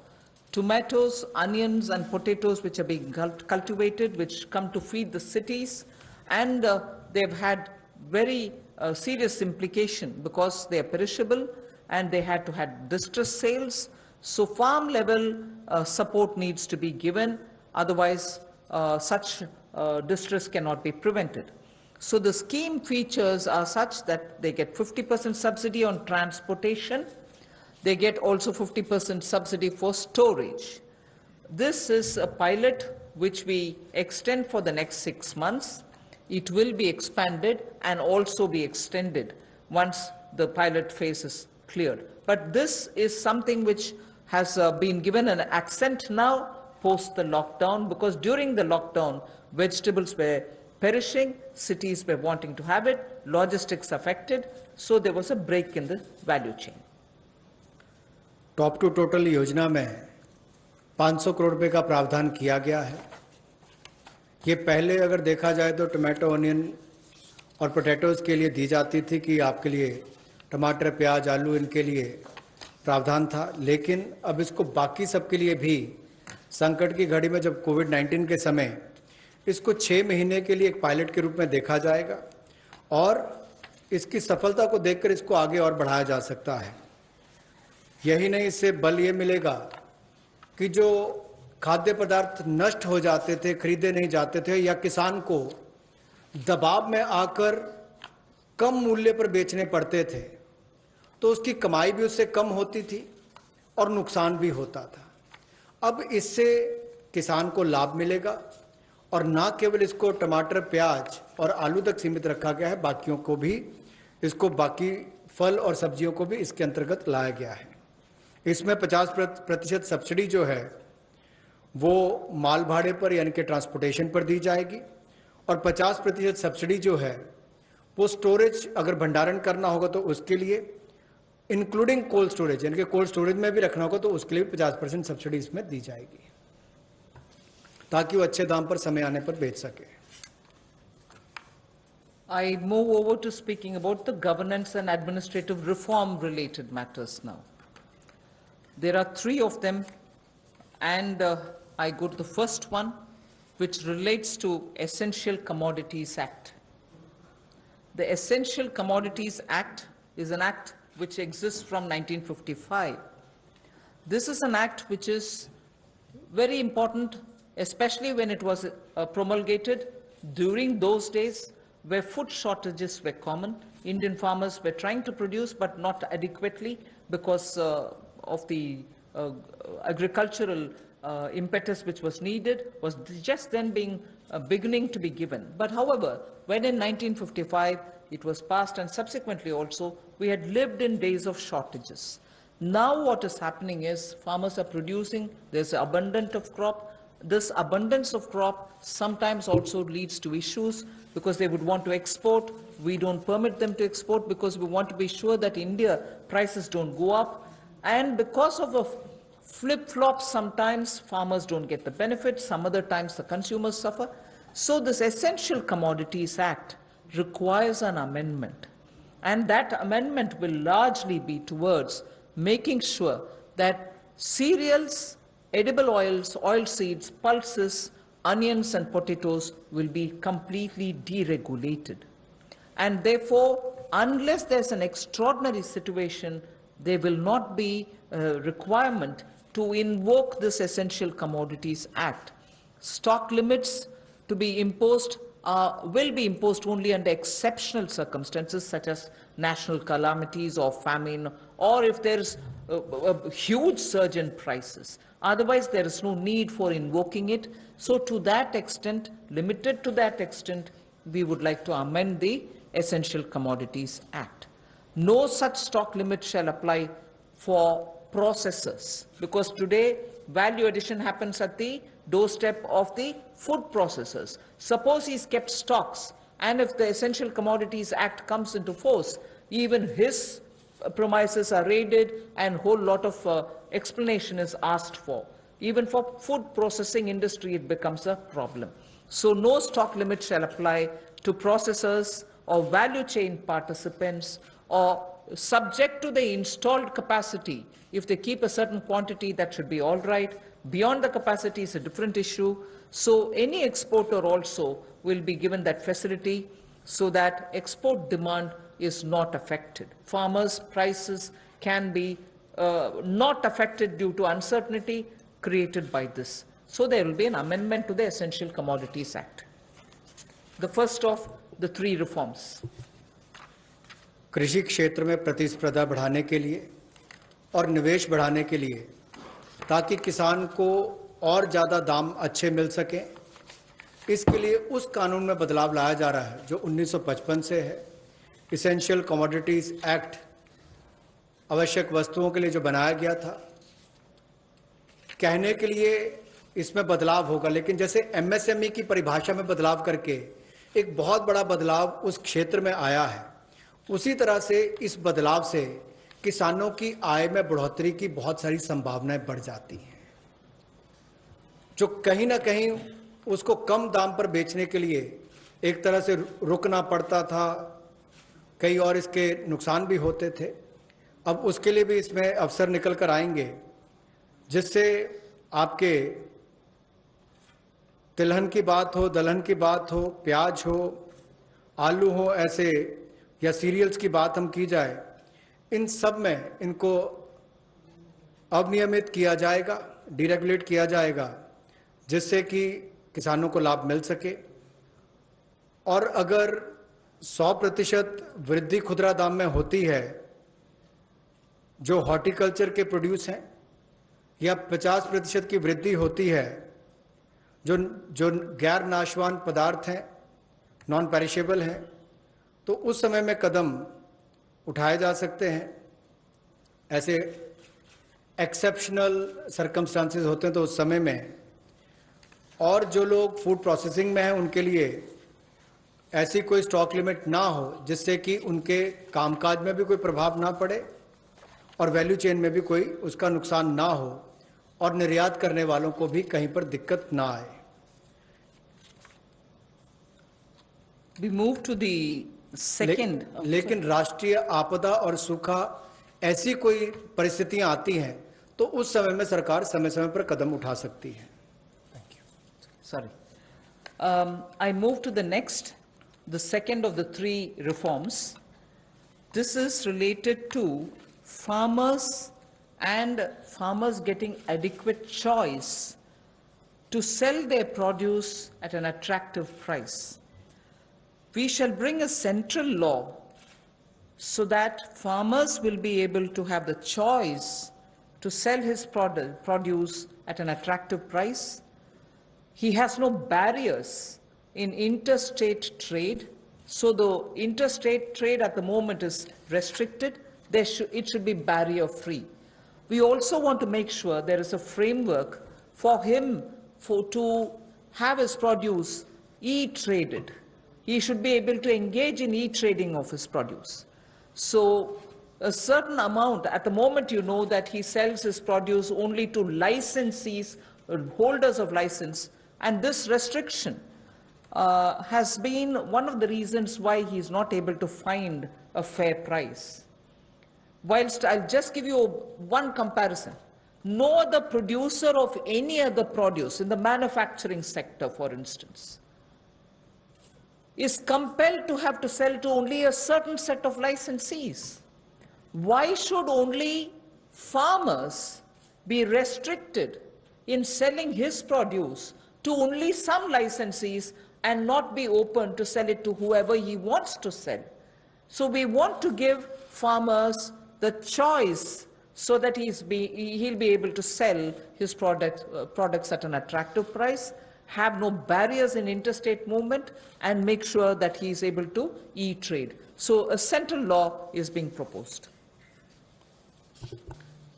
tomatoes, onions, and potatoes which are being cultivated, which come to feed the cities, and they've had very serious implication because they are perishable and they had to have distress sales. So farm level support needs to be given, otherwise such distress cannot be prevented. So the scheme features are such that they get 50% subsidy on transportation. They get also 50% subsidy for storage. This is a pilot which we extend for the next 6 months. It will be expanded and also be extended once the pilot phase is cleared. But this is something which has been given an accent now post the lockdown, because during the lockdown, vegetables were perishing, cities were wanting to have it, logistics affected, so there was a break in the value chain. Top to total योजना में 500 करोड़ रुपए का प्रावधान किया गया है। ये पहले अगर देखा जाए तो टमाटो, ऑनियन और पोटैटोज के लिए दी जाती थी कि आपके लिए टमाटर, प्याज, आलू इनके लिए प्रावधान था, लेकिन अब इसको बाकी सबके लिए भी संकट की घड़ी में जब कोविड-19 के समय इसको 6 महीने के लिए एक पायलट के रूप में देखा जाएगा और इसकी सफलता को देखकर इसको आगे और बढ़ाया जा सकता है। यही नहीं, इससे बल ये मिलेगा कि जो खाद्य पदार्थ नष्ट हो जाते थे, खरीदे नहीं जाते थे या किसान को दबाव में आकर कम मूल्य पर बेचने पड़ते थे, तो उसकी कमाई भी उससे कम होती थी और नुकसान भी होता था। अब इससे किसान को लाभ मिलेगा और ना केवल इसको टमाटर, प्याज और आलू तक सीमित रखा गया है, बाकियों को भी इसको बाकी फल और सब्जियों को भी इसके अंतर्गत लाया गया है। इसमें 50% सब्सिडी जो है वो माल भाड़े पर यानी कि ट्रांसपोर्टेशन पर दी जाएगी और 50% सब्सिडी जो है वो स्टोरेज, अगर भंडारण करना होगा तो उसके लिए, इंक्लूडिंग कोल्ड स्टोरेज, यानी कि कोल्ड स्टोरेज में भी रखना होगा तो उसके लिए 50% सब्सिडी इसमें दी जाएगी ताकि वो अच्छे दाम पर समय आने पर बेच सके। I move over to speaking about the governance and administrative reform related matters now. There are 3 of them, and I go to the first one, which relates to Essential Commodities Act. The Essential Commodities Act is an act which exists from 1955. This is an act which is very important, especially when it was promulgated during those days where food shortages were common. Indian farmers were trying to produce but not adequately because of the agricultural impetus which was needed was just then beginning to be given. But however, when in 1955 it was passed and subsequently also we had lived in days of shortages. Now what is happening is farmers are producing, there's abundance of crop. This abundance of crop sometimes also leads to issues because they would want to export. We don't permit them to export because we want to be sure that India prices don't go up. And because of a flip-flop, sometimes farmers don't get the benefit, some other times the consumers suffer. So this Essential Commodities Act requires an amendment. And that amendment will largely be towards making sure that cereals, edible oils, oilseeds, pulses, onions and potatoes will be completely deregulated. And therefore, unless there's an extraordinary situation, there will not be a requirement to invoke this Essential Commodities Act. Stock limits to be imposed will be imposed only under exceptional circumstances such as national calamities or famine, or if there's a huge surge in prices. Otherwise, there is no need for invoking it. So to that extent, limited to that extent, we would like to amend the Essential Commodities Act. No such stock limit shall apply for processors, because today value addition happens at the doorstep of the food processors. Suppose he's kept stocks, and if the Essential Commodities Act comes into force, even his premises are raided and a whole lot of explanation is asked for. Even for food processing industry, it becomes a problem. So no stock limit shall apply to processors or value chain participants, or subject to the installed capacity. If they keep a certain quantity, that should be all right. Beyond the capacity is a different issue. So any exporter also will be given that facility so that export demand is not affected. Farmers' prices can be not affected due to uncertainty created by this. So there will be an amendment to the Essential Commodities Act. The first of the 3 reforms. कृषि क्षेत्र में प्रतिस्पर्धा बढ़ाने के लिए और निवेश बढ़ाने के लिए, ताकि किसान को और ज़्यादा दाम अच्छे मिल सकें, इसके लिए उस कानून में बदलाव लाया जा रहा है जो 1955 से है। इसेंशियल कमोडिटीज़ एक्ट आवश्यक वस्तुओं के लिए जो बनाया गया था, कहने के लिए इसमें बदलाव होगा, लेकिन जैसे एमएसएमई की परिभाषा में बदलाव करके एक बहुत बड़ा बदलाव उस क्षेत्र में आया है, उसी तरह से इस बदलाव से किसानों की आय में बढ़ोतरी की बहुत सारी संभावनाएं बढ़ जाती हैं। जो कहीं ना कहीं उसको कम दाम पर बेचने के लिए एक तरह से रुकना पड़ता था, कई और इसके नुकसान भी होते थे। अब उसके लिए भी इसमें अवसर निकल कर आएंगे, जिससे आपके तिलहन की बात हो, दलहन की बात हो, प्याज हो, आलू हो, ऐसे या सीरियल्स की बात हम की जाए, इन सब में इनको अनियमित किया जाएगा, डीरेगुलेट किया जाएगा, जिससे कि किसानों को लाभ मिल सके। और अगर 100% वृद्धि खुदरा दाम में होती है जो हॉर्टिकल्चर के प्रोड्यूस हैं, या 50% की वृद्धि होती है जो गैर नाशवान पदार्थ हैं, नॉन पेरिशेबल हैं, तो उस समय में कदम उठाए जा सकते हैं। ऐसे एक्सेप्शनल सर्कमस्टांसेस होते हैं तो उस समय में, और जो लोग फूड प्रोसेसिंग में हैं उनके लिए ऐसी कोई स्टॉक लिमिट ना हो जिससे कि उनके कामकाज में भी कोई प्रभाव ना पड़े और वैल्यू चेन में भी कोई उसका नुकसान ना हो, और निर्यात करने वालों को भी कहीं पर दिक्कत ना आए। We move to the second. लेकिन राष्ट्रीय आपदा और सूखा ऐसी कोई परिस्थितियां आती हैं तो उस समय में सरकार समय समय पर कदम उठा सकती है। Sorry. I move to the next, the second of the three reforms. This is related to farmers and farmers getting adequate choice to sell their produce at an attractive price. We shall bring a central law so that farmers will be able to have the choice to sell his produce at an attractive price. He has no barriers in interstate trade. So the interstate trade at the moment is restricted. It should be barrier-free. We also want to make sure there is a framework for him to have his produce e-traded. He should be able to engage in e-trading of his produce. So a certain amount, at the moment you know that he sells his produce only to licensees, holders of license, and this restriction has been one of the reasons why he is not able to find a fair price. Whilst I'll just give you one comparison. No other producer of any other produce in the manufacturing sector, for instance, is compelled to have to sell to only a certain set of licensees. Why should only farmers be restricted in selling his produce to only some licensees and not be open to sell it to whoever he wants to sell? So we want to give farmers the choice so that he'll be able to sell his products at an attractive price, have no barriers in interstate movement, and make sure that he is able to e-trade. So a central law is being proposed.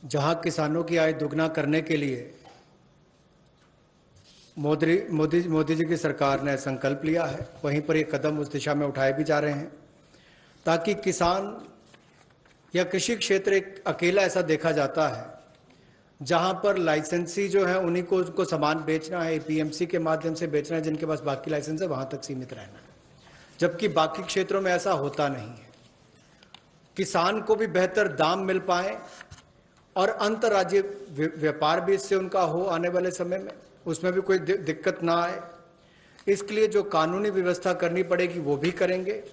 जहां किसानों की आय दुगना करने के लिए मोदी जी की सरकार ने संकल्प लिया है, वहीं पर ये कदम उस दिशा में उठाए भी जा रहे हैं ताकि किसान या कृषि क्षेत्र एक अकेला ऐसा देखा जाता है जहां पर लाइसेंसी जो है उन्हीं को उनको सामान बेचना है, एपीएमसी के माध्यम से बेचना है, जिनके पास बाकी लाइसेंस है वहां तक सीमित रहना है, जबकि बाकी क्षेत्रों में ऐसा होता नहीं है। किसान को भी बेहतर दाम मिल पाए और अंतर्राज्यीय व्यापार भी इससे उनका हो आने वाले समय में, उसमें भी कोई दिक्कत ना आए। इसके लिए जो कानूनी व्यवस्था करनी पड़ेगी वो भी करेंगे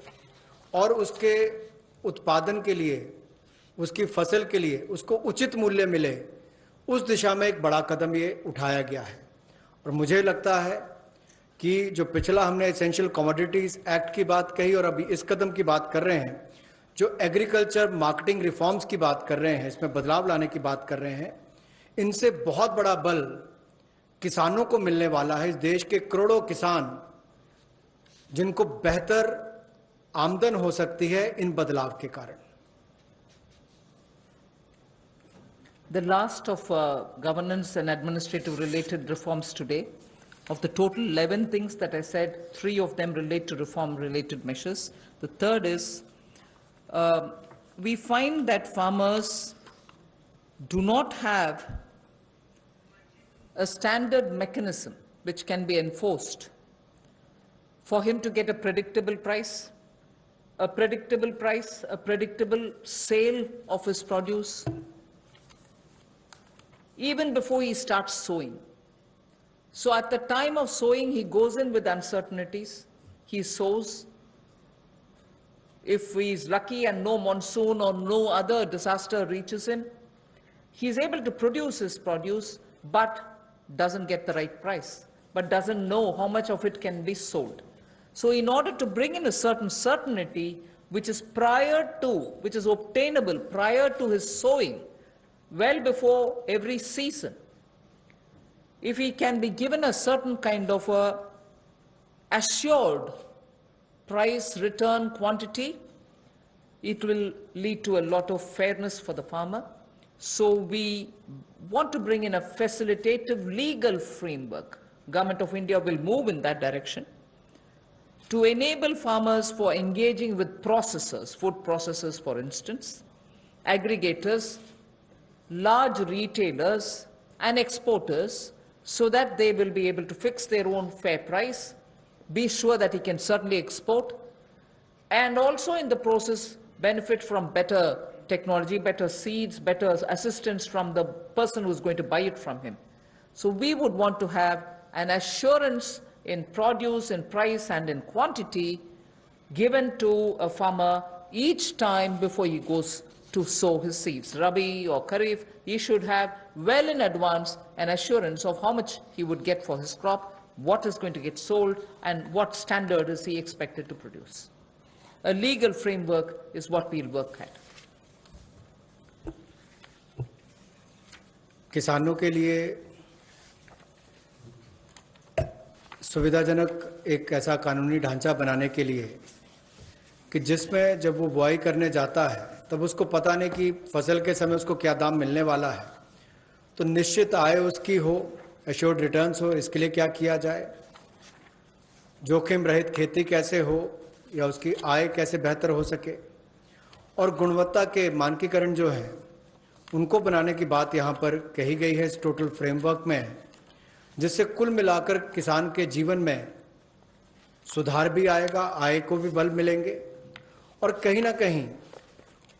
और उसके उत्पादन के लिए, उसकी फसल के लिए उसको उचित मूल्य मिले, उस दिशा में एक बड़ा कदम ये उठाया गया है। और मुझे लगता है कि जो पिछला हमने एसेंशियल कमोडिटीज एक्ट की बात कही और अभी इस कदम की बात कर रहे हैं, जो एग्रीकल्चर मार्केटिंग रिफॉर्म्स की बात कर रहे हैं, इसमें बदलाव लाने की बात कर रहे हैं, इनसे बहुत बड़ा बल किसानों को मिलने वाला है। इस देश के करोड़ों किसान जिनको बेहतर आमदन हो सकती है इन बदलाव के कारण। the last of governance and administrative related reforms today. Of the total 11 things that I said, 3 of them relate to reform related measures. The third is we find that farmers do not have a standard mechanism which can be enforced for him to get a predictable price, a predictable sale of his produce, even before he starts sowing. So at the time of sowing, he goes in with uncertainties. He sows. If he is lucky and no monsoon or no other disaster reaches him, he is able to produce his produce, but doesn't get the right price, but doesn't know how much of it can be sold. So in order to bring in a certain certainty, which is obtainable prior to his sowing, well before every season, if he can be given a certain kind of a assured price return quantity, it will lead to a lot of fairness for the farmer. So we want to bring in a facilitative legal framework. Government of India will move in that direction to enable farmers for engaging with processors, food processors for instance, aggregators, large retailers and exporters, so that they will be able to fix their own fair price, be sure that he can certainly export, and also in the process benefit from better technology, better seeds, better assistance from the person who's going to buy it from him. So we would want to have an assurance in produce, in price and in quantity given to a farmer each time before he goes to sow his seeds. Rabi or Kharif, he should have well in advance an assurance of how much he would get for his crop, what is going to get sold, and what standard is he expected to produce. A legal framework is what we'll work at. किसानों के लिए सुविधाजनक एक ऐसा कानूनी ढांचा बनाने के लिए कि जिसमें जब वो बुआई करने जाता है तब उसको पता नहीं कि फसल के समय उसको क्या दाम मिलने वाला है, तो निश्चित आय उसकी हो, एश्योर्ड रिटर्न्स हो, इसके लिए क्या किया जाए, जोखिम रहित खेती कैसे हो या उसकी आय कैसे बेहतर हो सके, और गुणवत्ता के मानकीकरण जो है उनको बनाने की बात यहाँ पर कही गई है इस टोटल फ्रेमवर्क में, जिससे कुल मिलाकर किसान के जीवन में सुधार भी आएगा, आय को भी बल मिलेंगे और कहीं ना कहीं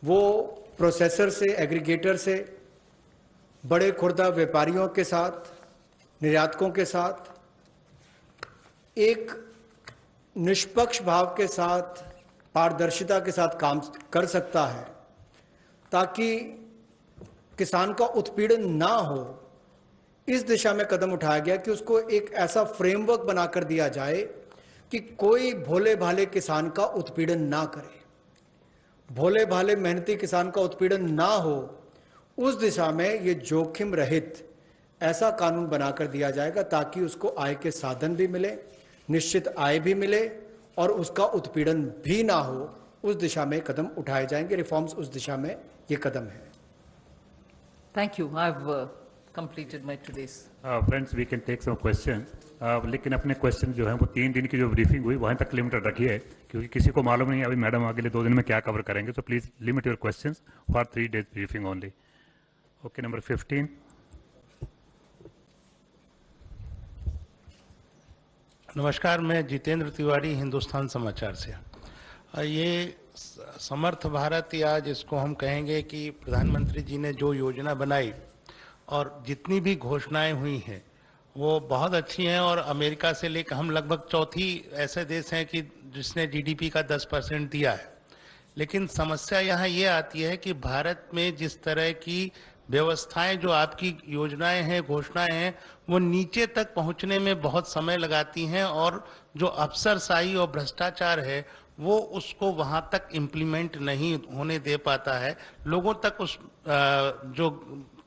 वो प्रोसेसर से, एग्रीगेटर से, बड़े खुर्दा व्यापारियों के साथ, निर्यातकों के साथ एक निष्पक्ष भाव के साथ, पारदर्शिता के साथ काम कर सकता है, ताकि किसान का उत्पीड़न ना हो। इस दिशा में कदम उठाया गया कि उसको एक ऐसा फ्रेमवर्क बनाकर दिया जाए कि कोई भोले भाले किसान का उत्पीड़न ना करे, भोले भाले मेहनती किसान का उत्पीड़न ना हो। उस दिशा में ये जोखिम रहित ऐसा कानून बनाकर दिया जाएगा ताकि उसको आय के साधन भी मिले, निश्चित आय भी मिले और उसका उत्पीड़न भी ना हो। उस दिशा में कदम उठाए जाएंगे, रिफॉर्म्स उस दिशा में ये कदम है। Thank you. I've completed my today's. Friends, we can take some questions. लेकिन अपने क्वेश्चन जो है वो 3 दिन की जो ब्रीफिंग हुई वहीं तक लिमिटेड रखिए, क्योंकि किसी को मालूम नहीं अभी मैडम अगले 2 दिन में क्या कवर करेंगे. So please limit your questions for 3 days briefing only. Okay, number 15. नमस्कार, मैं जितेंद्र तिवारी, हिंदुस्तान समाचार से. ये समर्थ भारत या जिसको हम कहेंगे कि प्रधानमंत्री जी ने जो योजना बनाई और जितनी भी घोषणाएं हुई हैं वो बहुत अच्छी हैं, और अमेरिका से लेकर हम लगभग चौथी ऐसे देश हैं कि जिसने जीडीपी का 10% दिया है. लेकिन समस्या यहाँ ये आती है कि भारत में जिस तरह की व्यवस्थाएं, जो आपकी योजनाएं हैं, घोषणाएं हैं, वो नीचे तक पहुंचने में बहुत समय लगाती हैं, और जो अफसरशाही और भ्रष्टाचार है वो उसको वहां तक इम्प्लीमेंट नहीं होने दे पाता है. लोगों तक उस जो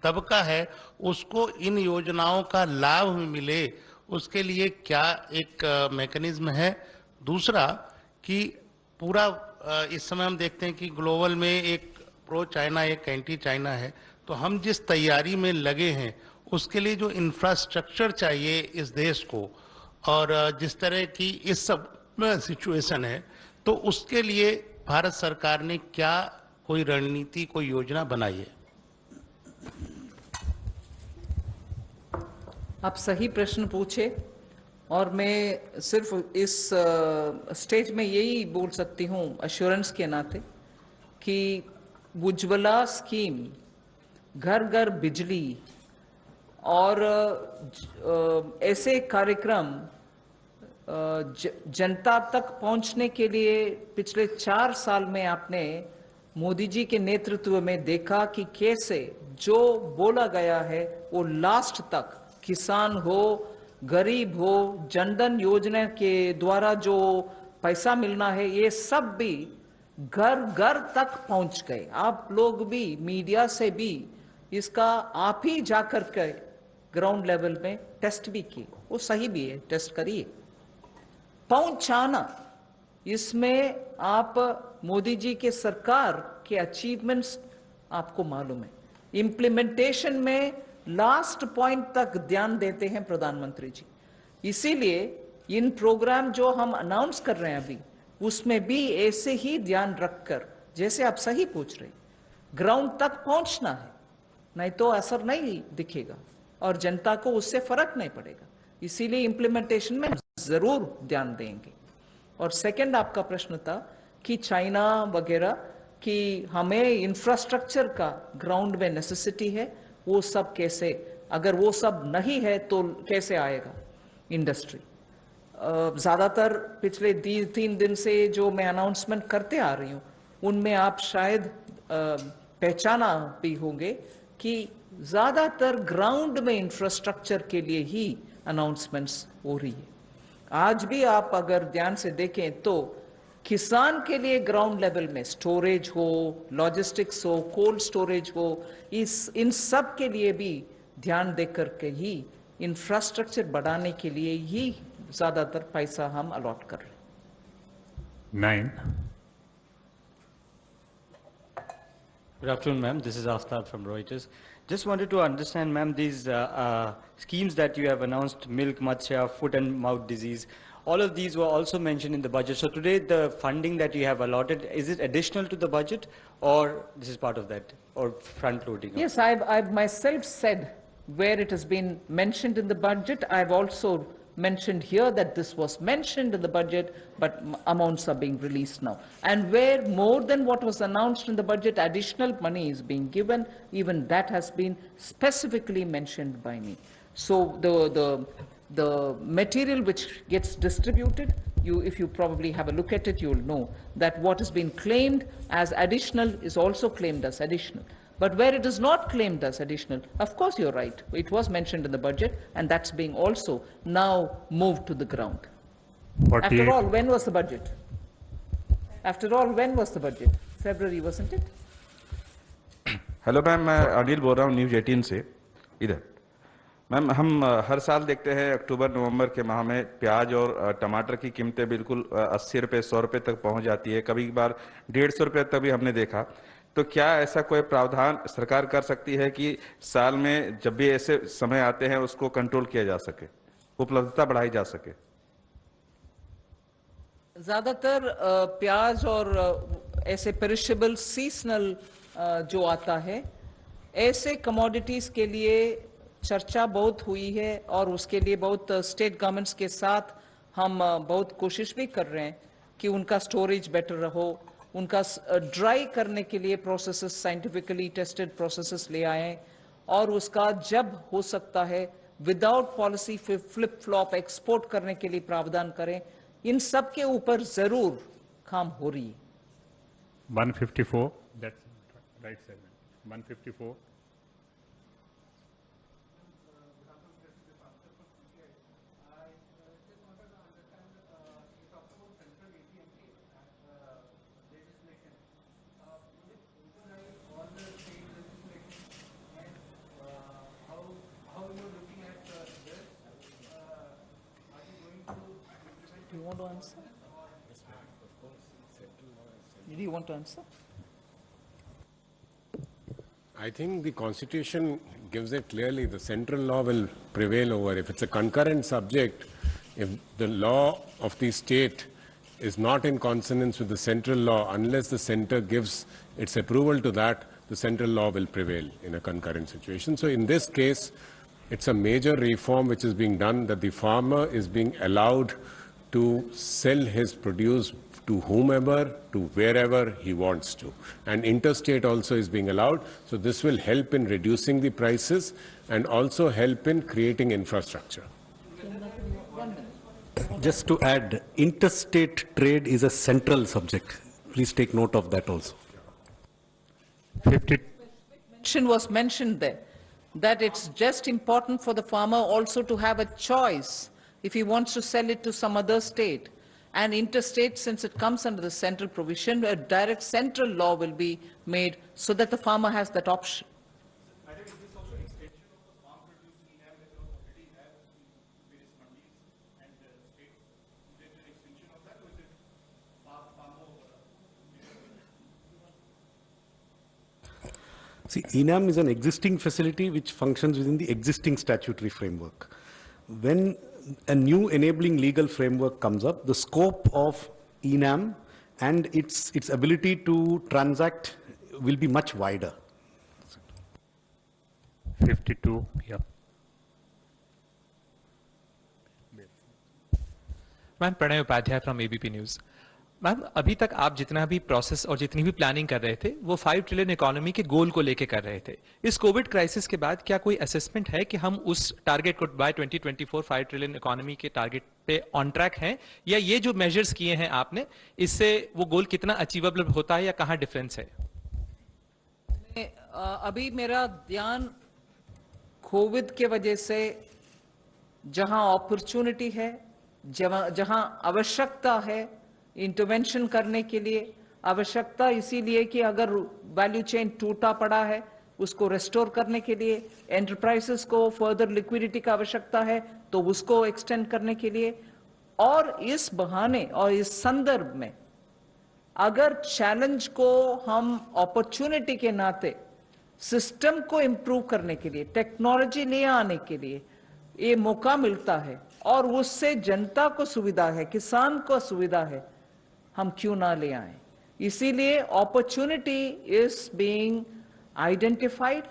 तबका है उसको इन योजनाओं का लाभ मिले, उसके लिए क्या एक मैकेनिज्म है. दूसरा कि पूरा इस समय हम देखते हैं कि ग्लोबल में एक प्रो चाइना, एक एंटी चाइना है, तो हम जिस तैयारी में लगे हैं उसके लिए जो इंफ्रास्ट्रक्चर चाहिए इस देश को, और जिस तरह की इस सब सिचुएशन है, तो उसके लिए भारत सरकार ने क्या कोई रणनीति, कोई योजना बनाई है? आप सही प्रश्न पूछे, और मैं सिर्फ इस स्टेज में यही बोल सकती हूँ अश्योरेंस के नाते कि उज्ज्वला स्कीम, घर घर बिजली और ऐसे कार्यक्रम जनता तक पहुंचने के लिए पिछले 4 साल में आपने मोदी जी के नेतृत्व में देखा कि कैसे जो बोला गया है वो लास्ट तक, किसान हो, गरीब हो, जनधन योजना के द्वारा जो पैसा मिलना है, ये सब भी घर घर तक पहुंच गए। आप लोग भी मीडिया से भी इसका आप ही जाकर के ग्राउंड लेवल में टेस्ट भी किए, वो सही भी है, टेस्ट करिए। पहुंचाना, इसमें आप मोदी जी के सरकार के अचीवमेंट्स आपको मालूम है। इंप्लीमेंटेशन में लास्ट पॉइंट तक ध्यान देते हैं प्रधानमंत्री जी। इसीलिए इन प्रोग्राम जो हम अनाउंस कर रहे हैं अभी, उसमें भी ऐसे ही ध्यान रखकर, जैसे आप सही पूछ रहे, ग्राउंड तक पहुंचना है, नहीं तो असर नहीं दिखेगा और जनता को उससे फर्क नहीं पड़ेगा। इसीलिए इंप्लीमेंटेशन में जरूर ध्यान देंगे। और सेकंड आपका प्रश्न था कि चाइना वगैरह कि हमें इंफ्रास्ट्रक्चर का ग्राउंड में नेसेसिटी है, वो सब कैसे, अगर वो सब नहीं है तो कैसे आएगा इंडस्ट्री। ज्यादातर पिछले 3 दिन से जो मैं अनाउंसमेंट करते आ रही हूँ, उनमें आप शायद पहचाना भी होंगे कि ज्यादातर ग्राउंड में इंफ्रास्ट्रक्चर के लिए ही अनाउंसमेंट्स हो रही है। आज भी आप अगर ध्यान से देखें तो किसान के लिए ग्राउंड लेवल में स्टोरेज हो, लॉजिस्टिक्स हो, कोल्ड स्टोरेज हो, इन सब के लिए भी ध्यान देकर के ही इंफ्रास्ट्रक्चर बढ़ाने के लिए ही ज्यादातर पैसा हम अलॉट कर रहे हैं। 9. Good afternoon, ma'am. This is Aftab from Reuters. Just wanted to understand, ma'am, these schemes that you have announced, milk, matsya, foot and mouth disease, all of these were also mentioned in the budget. So today, the funding that you have allotted, is it additional to the budget, or this is part of that, or front loading? Yes, I've myself said where it has been mentioned in the budget. I've also mentioned here that this was mentioned in the budget, but amounts are being released now. And where more than what was announced in the budget, additional money is being given, even that has been specifically mentioned by me. So the material which gets distributed, if you probably have a look at it, you'll know that what has been claimed as additional is also claimed as additional. But where it is not claimed as additional, of course you're right, it was mentioned in the budget, and that's being also now moved to the ground. 48. After all, when was the budget? After all, when was the budget? February, wasn't it? Hello ma'am, मैं अनिल बोल रहा हूँ news 18 से इधर। Ma'am, हम हर साल देखते हैं अक्टूबर नवंबर के माह में प्याज और टमाटर की कीमतें बिल्कुल 80 रुपये 100 रुपये तक पहुंच जाती है, कभी बार 150 रुपये तक भी हमने देखा। तो क्या ऐसा कोई प्रावधान सरकार कर सकती है कि साल में जब भी ऐसे समय आते हैं उसको कंट्रोल किया जा सके, उपलब्धता बढ़ाई जा सके? ज्यादातर प्याज और ऐसे पेरिशेबल सीजनल जो आता है, ऐसे कमोडिटीज के लिए चर्चा बहुत हुई है और उसके लिए बहुत स्टेट गवर्नमेंट्स के साथ हम बहुत कोशिश भी कर रहे हैं कि उनका स्टोरेज बेटर रहो, उनका ड्राई करने के लिए प्रोसेसेस, साइंटिफिकली टेस्टेड प्रोसेसेस ले आए और उसका जब हो सकता है without policy flip flop export करने के लिए प्रावधान करें। इन सब के ऊपर जरूर काम हो रही है। 154, that's right segment. 154. Do you want to answer? Do you want to answer? I think the Constitution gives it clearly. The central law will prevail over. If it's a concurrent subject, if the law of the state is not in consonance with the central law, unless the center gives its approval to that, the central law will prevail in a concurrent situation. So in this case, it's a major reform which is being done, that the farmer is being allowed to sell his produce to whomever, to wherever he wants to. And interstate also is being allowed. So this will help in reducing the prices and also help in creating infrastructure. Just to add, interstate trade is a central subject. Please take note of that also. 50. Was mentioned there, that it's just important for the farmer also to have a choice if he wants to sell it to some other state. And interstate, since it comes under the central provision, a direct central law will be made so that the farmer has that option. See, ENAM is an existing facility which functions within the existing statutory framework. When a new enabling legal framework comes up, the scope of ENAM and its ability to transact will be much wider. 52, yeah. Ma'am Pranay Upadhyay from ABP news. Ma'am अभी तक आप जितना भी process और जितनी भी planning कर रहे थे वो 5 ट्रिलियन इकोनॉमी के गोल को लेके कर रहे थे। इस कोविड क्राइसिस के बाद क्या कोई असेसमेंट है कि हम उस टारगेट को बाय 2024 5 ट्रिलियन इकोनॉमी के टारगेट पे ऑन ट्रैक हैं, या ये जो मेजर्स किए हैं आपने इससे वो गोल कितना अचीवेबल होता है या कहां डिफरेंस है? अभी मेरा ध्यान कोविड के वजह से जहां अपॉर्चुनिटी है, जहां आवश्यकता है इंटरवेंशन करने के लिए, आवश्यकता इसीलिए कि अगर वैल्यू चेन टूटा पड़ा है उसको रेस्टोर करने के लिए, एंटरप्राइजेस को फर्दर लिक्विडिटी का आवश्यकता है तो उसको एक्सटेंड करने के लिए, और इस बहाने और इस संदर्भ में अगर चैलेंज को हम अपॉर्चुनिटी के नाते सिस्टम को इंप्रूव करने के लिए, टेक्नोलॉजी ले आने के लिए ये मौका मिलता है और उससे जनता को सुविधा है, किसान को सुविधा है, हम क्यों ना ले आए। इसीलिए opportunity is being identified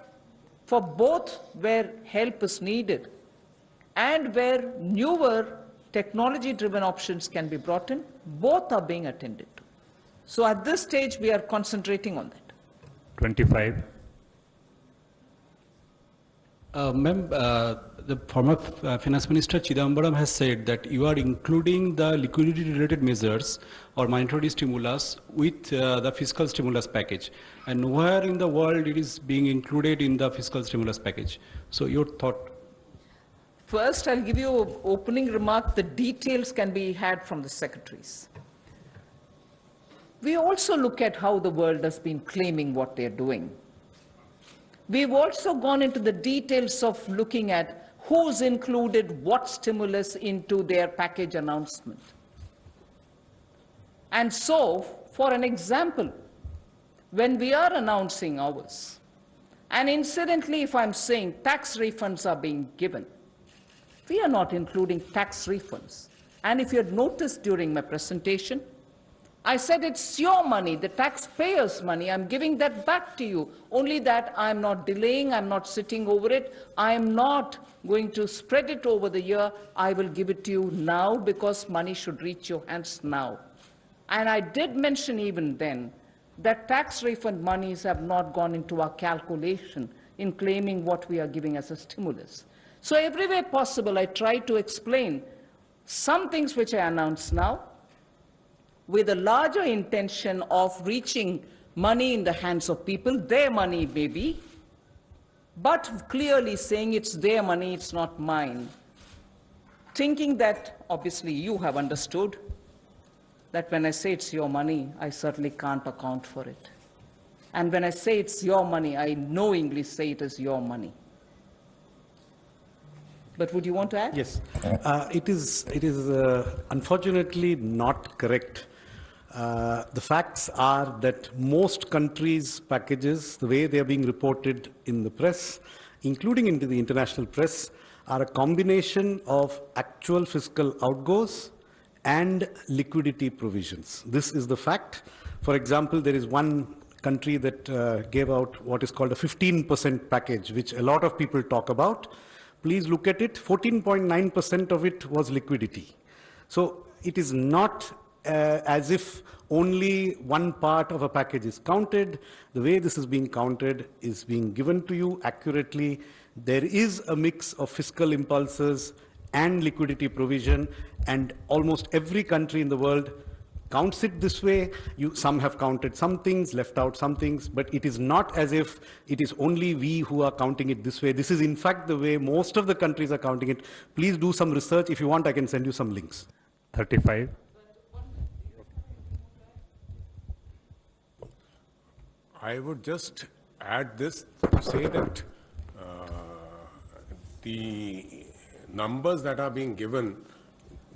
for both where help is needed and where newer technology driven options can be brought in, both are being attended to. So at this stage we are concentrating on that. 25. Ma'am, the former Finance Minister Chidambaram has said that you are including the liquidity-related measures or monetary stimulus with the fiscal stimulus package, and nowhere in the world it is being included in the fiscal stimulus package. So, your thought? First, I'll give you an opening remark. The details can be had from the secretaries. We also look at how the world has been claiming what they're doing. We've also gone into the details of looking at who's included what stimulus into their package announcement. And so, for an example, when we are announcing ours, and incidentally, if I'm saying tax refunds are being given, we are not including tax refunds. And if you had noticed during my presentation, I said it's your money, the taxpayers' money. I'm giving that back to you. Only that I'm not delaying, I'm not sitting over it. I'm not going to spread it over the year. I will give it to you now because money should reach your hands now. And I did mention even then that tax refund monies have not gone into our calculation in claiming what we are giving as a stimulus. So every way possible, I try to explain some things which I announce now, with a larger intention of reaching money in the hands of people, their money maybe, but clearly saying it's their money, it's not mine. Thinking that, obviously you have understood, that when I say it's your money, I certainly can't account for it. And when I say it's your money, I knowingly say it is your money. But would you want to add? Yes. It is unfortunately not correct The facts are that most countries' packages, the way they are being reported in the press, including into the international press, are a combination of actual fiscal outgoes and liquidity provisions. This is the fact. For example, there is one country that gave out what is called a 15% package, which a lot of people talk about. Please look at it. 14.9% of it was liquidity. So it is not as if only one part of a package is counted. The way this is being counted is being given to you accurately. There is a mix of fiscal impulses and liquidity provision, and almost every country in the world counts it this way. Some have counted some things, left out some things, but it is not as if it is only we who are counting it this way. This is in fact the way most of the countries are counting it. Please do some research. If you want, I can send you some links. 35. I would just add this to say that the numbers that are being given,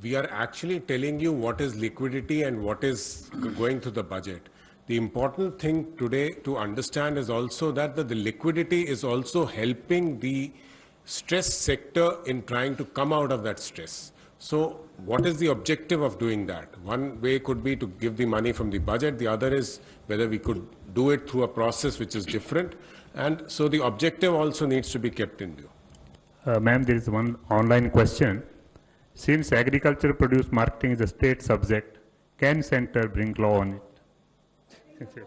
we are actually telling you what is liquidity and what is going to the budget. The important thing today to understand is also that the liquidity is also helping the stress sector in trying to come out of that stress. So what is the objective of doing that? One way could be to give the money from the budget. The other is whether we could do it through a process which is different. And so the objective also needs to be kept in view. Ma'am, there is one online question. Since agriculture produce marketing is a state subject, can center bring law on it?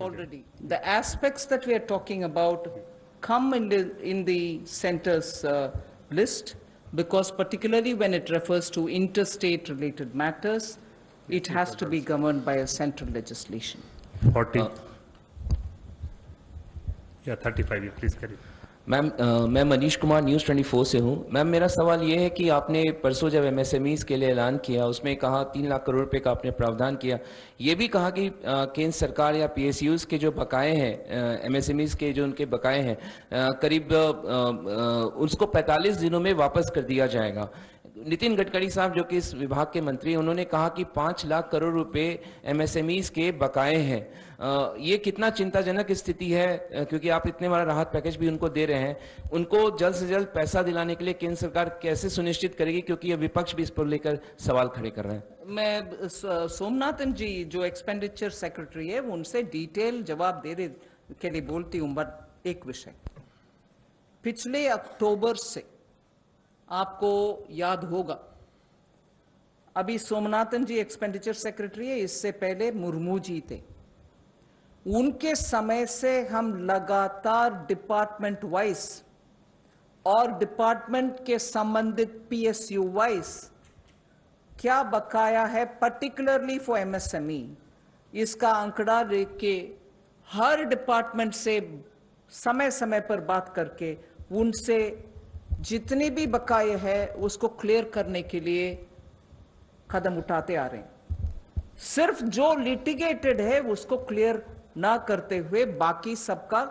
Already. The aspects that we are talking about come in the center's list, because particularly when it refers to interstate related matters, it has to be governed by a central legislation. 40. Yeah, 35. Yeah, please carry. Ma'am मैं Manish Kumar news 24 से हूँ। Ma'am मेरा सवाल ये है कि आपने परसों जब एमएसएमईज़ के लिए ऐलान किया, उसमें कहा 3 लाख करोड़ रुपए का आपने प्रावधान किया। ये भी कहा कि केंद्र सरकार या पीएसयूज़ के जो बकाए हैं, एमएसएमईज़ के जो उनके बकाए हैं, करीब उसको 45 दिनों में वापस कर दिया जाएगा। नितिन गडकरी साहब जो कि इस विभाग के मंत्री हैं, उन्होंने कहा कि 5 लाख करोड़ रुपए एमएसएमईज़ के बकाए हैं। ये कितना चिंताजनक स्थिति है, क्योंकि आप इतने बड़ा राहत पैकेज भी उनको दे रहे हैं। उनको जल्द से जल्द पैसा दिलाने के लिए केंद्र सरकार कैसे सुनिश्चित करेगी, क्योंकि ये विपक्ष भी इस पर लेकर सवाल खड़े कर रहे हैं। मैं सोमनाथन जी जो एक्सपेंडिचर सेक्रेटरी है, उनसे डिटेल जवाब देने के लिए बोलती हूँ। बट एक विषय, पिछले अक्टूबर से आपको याद होगा, अभी सोमनाथन जी एक्सपेंडिचर सेक्रेटरी है, इससे पहले मुर्मू जी थे। उनके समय से हम लगातार डिपार्टमेंट वाइज और डिपार्टमेंट के संबंधित पीएसयू वाइज क्या बकाया है, पर्टिकुलरली फॉर एमएसएमई, इसका आंकड़ा लेके हर डिपार्टमेंट से समय समय पर बात करके उनसे जितने भी बकाये हैं उसको क्लियर करने के लिए कदम उठाते आ रहे हैं। सिर्फ जो लिटिगेटेड है उसको क्लियर ना करते हुए बाकी सबका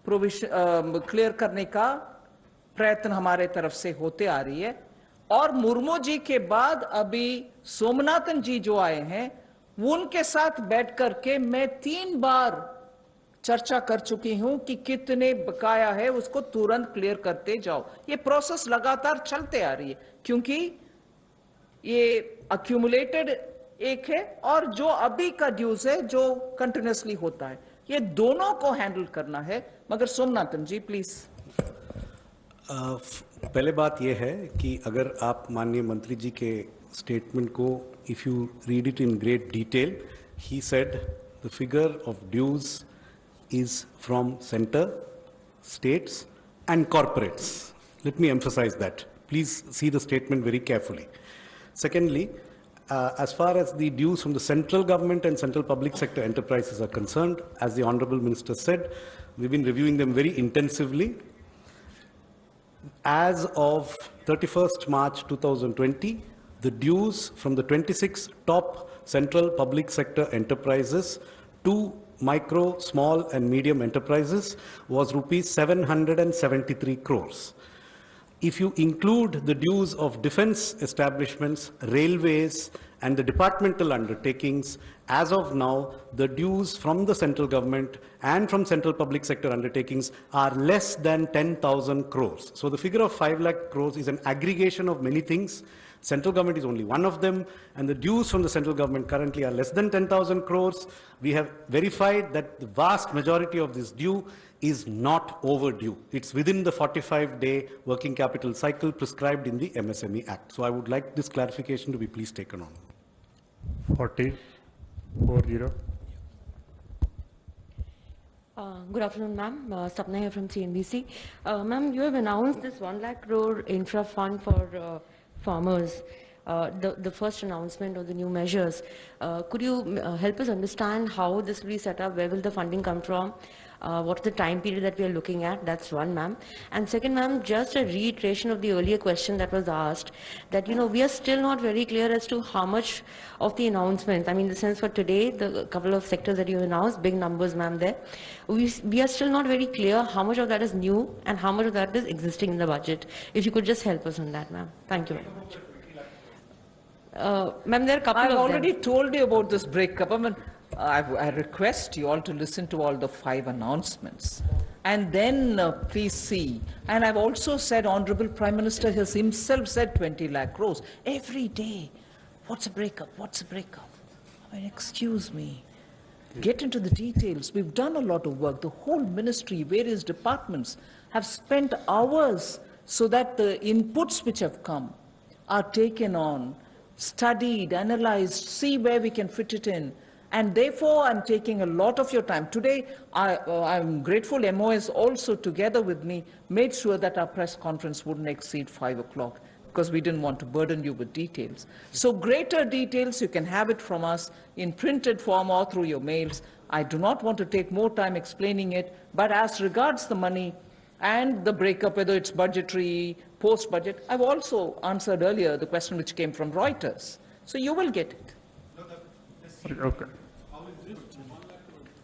प्रोविजन क्लियर करने का प्रयत्न हमारे तरफ से होते आ रही है। और मुर्मू जी के बाद अभी सोमनाथन जी जो आए हैं, उनके साथ बैठ करके मैं 3 बार चर्चा कर चुकी हूं कि कितने बकाया है उसको तुरंत क्लियर करते जाओ। ये प्रोसेस लगातार चलते आ रही है, क्योंकि ये अक्यूमुलेटेड एक है और जो अभी का ड्यूज है जो कंटिन्यूसली होता है, ये दोनों को हैंडल करना है। मगर सोमनाथन जी प्लीज। पहले बात यह है कि अगर आप माननीय मंत्री जी के स्टेटमेंट को if you read it in great detail, he said the figure of dues is from center, states and corporates. Let me emphasize that. Please see the statement very carefully. Secondly, as far as the dues from the central government and central public sector enterprises are concerned, as the Honorable Minister said, we've been reviewing them very intensively. As of 31st March 2020, the dues from the 26 top central public sector enterprises to micro, small and medium enterprises was rupees 773 crores. If you include the dues of defense establishments, railways and the departmental undertakings, as of now, the dues from the central government and from central public sector undertakings are less than 10,000 crores. So the figure of 5 lakh crores is an aggregation of many things. Central government is only one of them, and the dues from the central government currently are less than 10,000 crores. We have verified that the vast majority of this due is not overdue. It's within the 45-day working capital cycle prescribed in the MSME Act. So I would like this clarification to be please taken on. 40. Good afternoon, ma'am. Sapna here from CNBC. Ma'am, you have announced this 1 lakh crore infra fund for farmers, the first announcement of the new measures. Could you help us understand how this will be set up? Where will the funding come from? What's the time period that we are looking at? That's one, ma'am. And second, ma'am, just a reiteration of the earlier question that was asked, that, we are still not very clear as to how much of the announcements, I mean, in the sense for today, the couple of sectors that you announced, big numbers, ma'am, there. We are still not very clear how much of that is new and how much of that is existing in the budget. If you could just help us on that, ma'am. Thank you very much. Ma'am, there are a couple I've of already them. told you about this breakup. I mean, I request you all to listen to all the 5 announcements and then please see. And I've also said, Honorable Prime Minister has himself said 20 lakh crores every day. What's a breakup? What's a breakup? I mean, excuse me. Get into the details. We've done a lot of work. The whole ministry, various departments have spent hours so that the inputs which have come are taken on, studied, analyzed, see where we can fit it in. And therefore, I'm taking a lot of your time. Today, I'm grateful MOS also together with me made sure that our press conference wouldn't exceed 5 o'clock because we didn't want to burden you with details. So greater details, you can have it from us in printed form or through your mails. I do not want to take more time explaining it, but as regards the money and the breakup, whether it's budgetary, post-budget, I've also answered earlier the question which came from Reuters. So you will get it. Okay.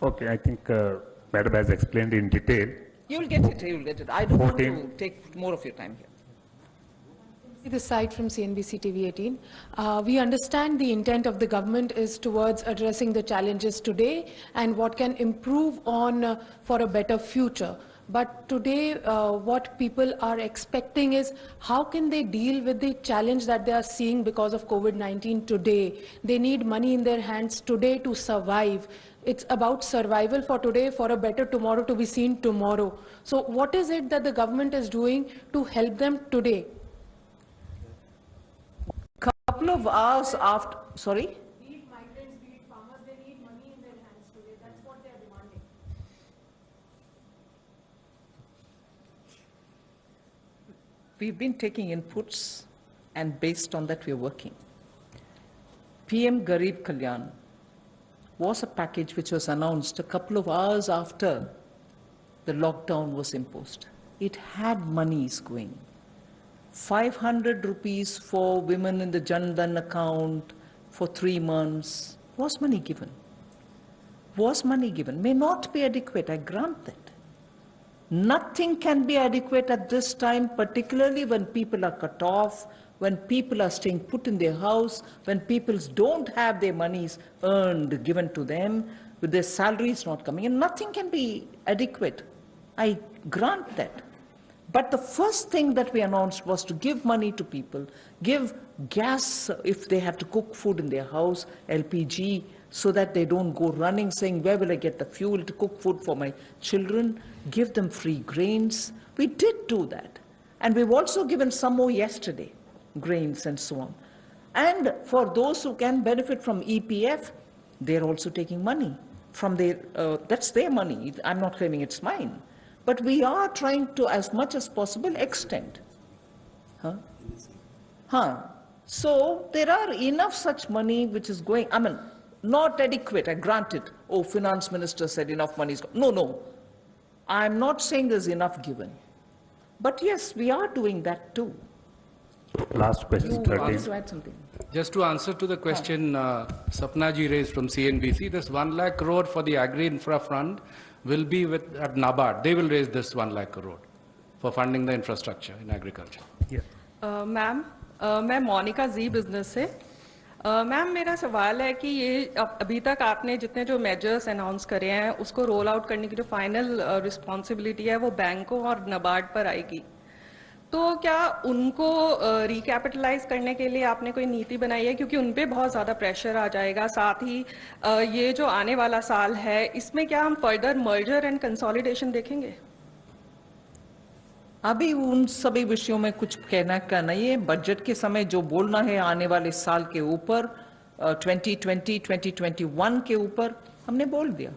Okay, I think Madam has explained in detail. You'll get it, you'll get it. I don't want to take more of your time here. This side from CNBC TV 18. We understand the intent of the government is towards addressing the challenges today and what can improve on for a better future. But today, what people are expecting is how can they deal with the challenge that they are seeing because of COVID-19 today? They need money in their hands today to survive. It's about survival for today, for a better tomorrow to be seen tomorrow. So what is it that the government is doing to help them today? Couple of hours after, sorry? Be it migrants, be it farmers, they need money in their hands today. That's what they are demanding. We've been taking inputs, and based on that, we're working. PM Garib Kalyan was a package which was announced a couple of hours after the lockdown was imposed. It had monies going. 500 rupees for women in the Jan Dhan account for 3 months. Was money given? Was money given? May not be adequate, I grant that. Nothing can be adequate at this time, particularly when people are cut off, when people are staying put in their house, when people don't have their monies earned, given to them, with their salaries not coming in. Nothing can be adequate. I grant that. But the first thing that we announced was to give money to people, give gas if they have to cook food in their house, LPG, so that they don't go running saying, where will I get the fuel to cook food for my children? Give them free grains. We did do that. And we've also given some more yesterday, grains and so on. And for those who can benefit from EPF, they're also taking money from their, that's their money. I'm not claiming it's mine. But we are trying to, as much as possible, extend. So there are enough such money which is going, I mean, not adequate, I grant it. Oh, finance minister said enough money is gone. No. I'm not saying there's enough given. But yes, we are doing that too. Last question, You 13. want to add something? Just to answer to the question Sapna ji raised from CNBC, this 1 lakh crore for the Agri Infra Fund will be at NABARD. They will raise this 1 lakh crore for funding the infrastructure in agriculture. Ma'am मैं मोनिका जी business से ma'am मेरा सवाल है कि ये अभी तक आपने जितने जो मेजर्स अनाउंस करे हैं उसको रोल आउट करने की जो फाइनल रिस्पॉन्सिबिलिटी है वो बैंकों और नाबार्ड पर आएगी, तो क्या उनको रिकैपिटलाइज करने के लिए आपने कोई नीति बनाई है, क्योंकि उन पे बहुत ज़्यादा प्रेशर आ जाएगा। साथ ही ये जो आने वाला साल है इसमें क्या हम फर्दर मर्जर एंड कंसोलिडेशन देखेंगे? अभी उन सभी विषयों में कुछ कहना का नहीं है। बजट के समय जो बोलना है आने वाले साल के ऊपर 2020, 2021 के ऊपर हमने बोल दिया।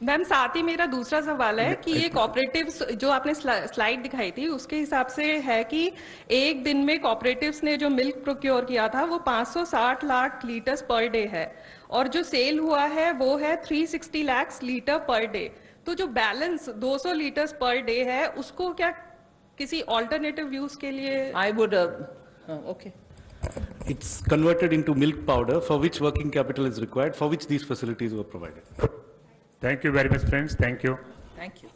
मैम साथ ही मेरा दूसरा सवाल है कि ये कॉपरेटिव्स जो आपने स्लाइड दिखाई थी उसके हिसाब से है कि एक दिन में कॉपरेटिव्स ने जो मिल्क प्रोक्योर किया था वो 560 लाख लीटर्स पर डे है और जो सेल हुआ है वो है 360 लाख लीटर पर डे। तो जो बैलेंस 200 लीटर्स पर डे है उसको क्या किसी ऑल्टरनेटिव यूज के लिए? I would okay It's converted into milk powder for which working capital is required, for which these facilities were provided. Thank you very much, friends. Thank you. Thank you.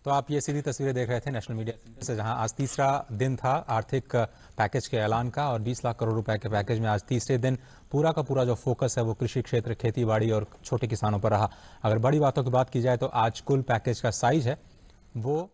तो आप ये सीधी तस्वीरें देख रहे थे national media centre से, जहां आज तीसरा दिन था आर्थिक पैकेज के ऐलान का और 20 लाख करोड़ रुपए के पैकेज में आज तीसरे दिन पूरा का पूरा जो फोकस है वो कृषि क्षेत्र, खेती बाड़ी और छोटे किसानों पर रहा। अगर बड़ी बातों की बात की जाए तो आज कुल पैकेज का साइज है वो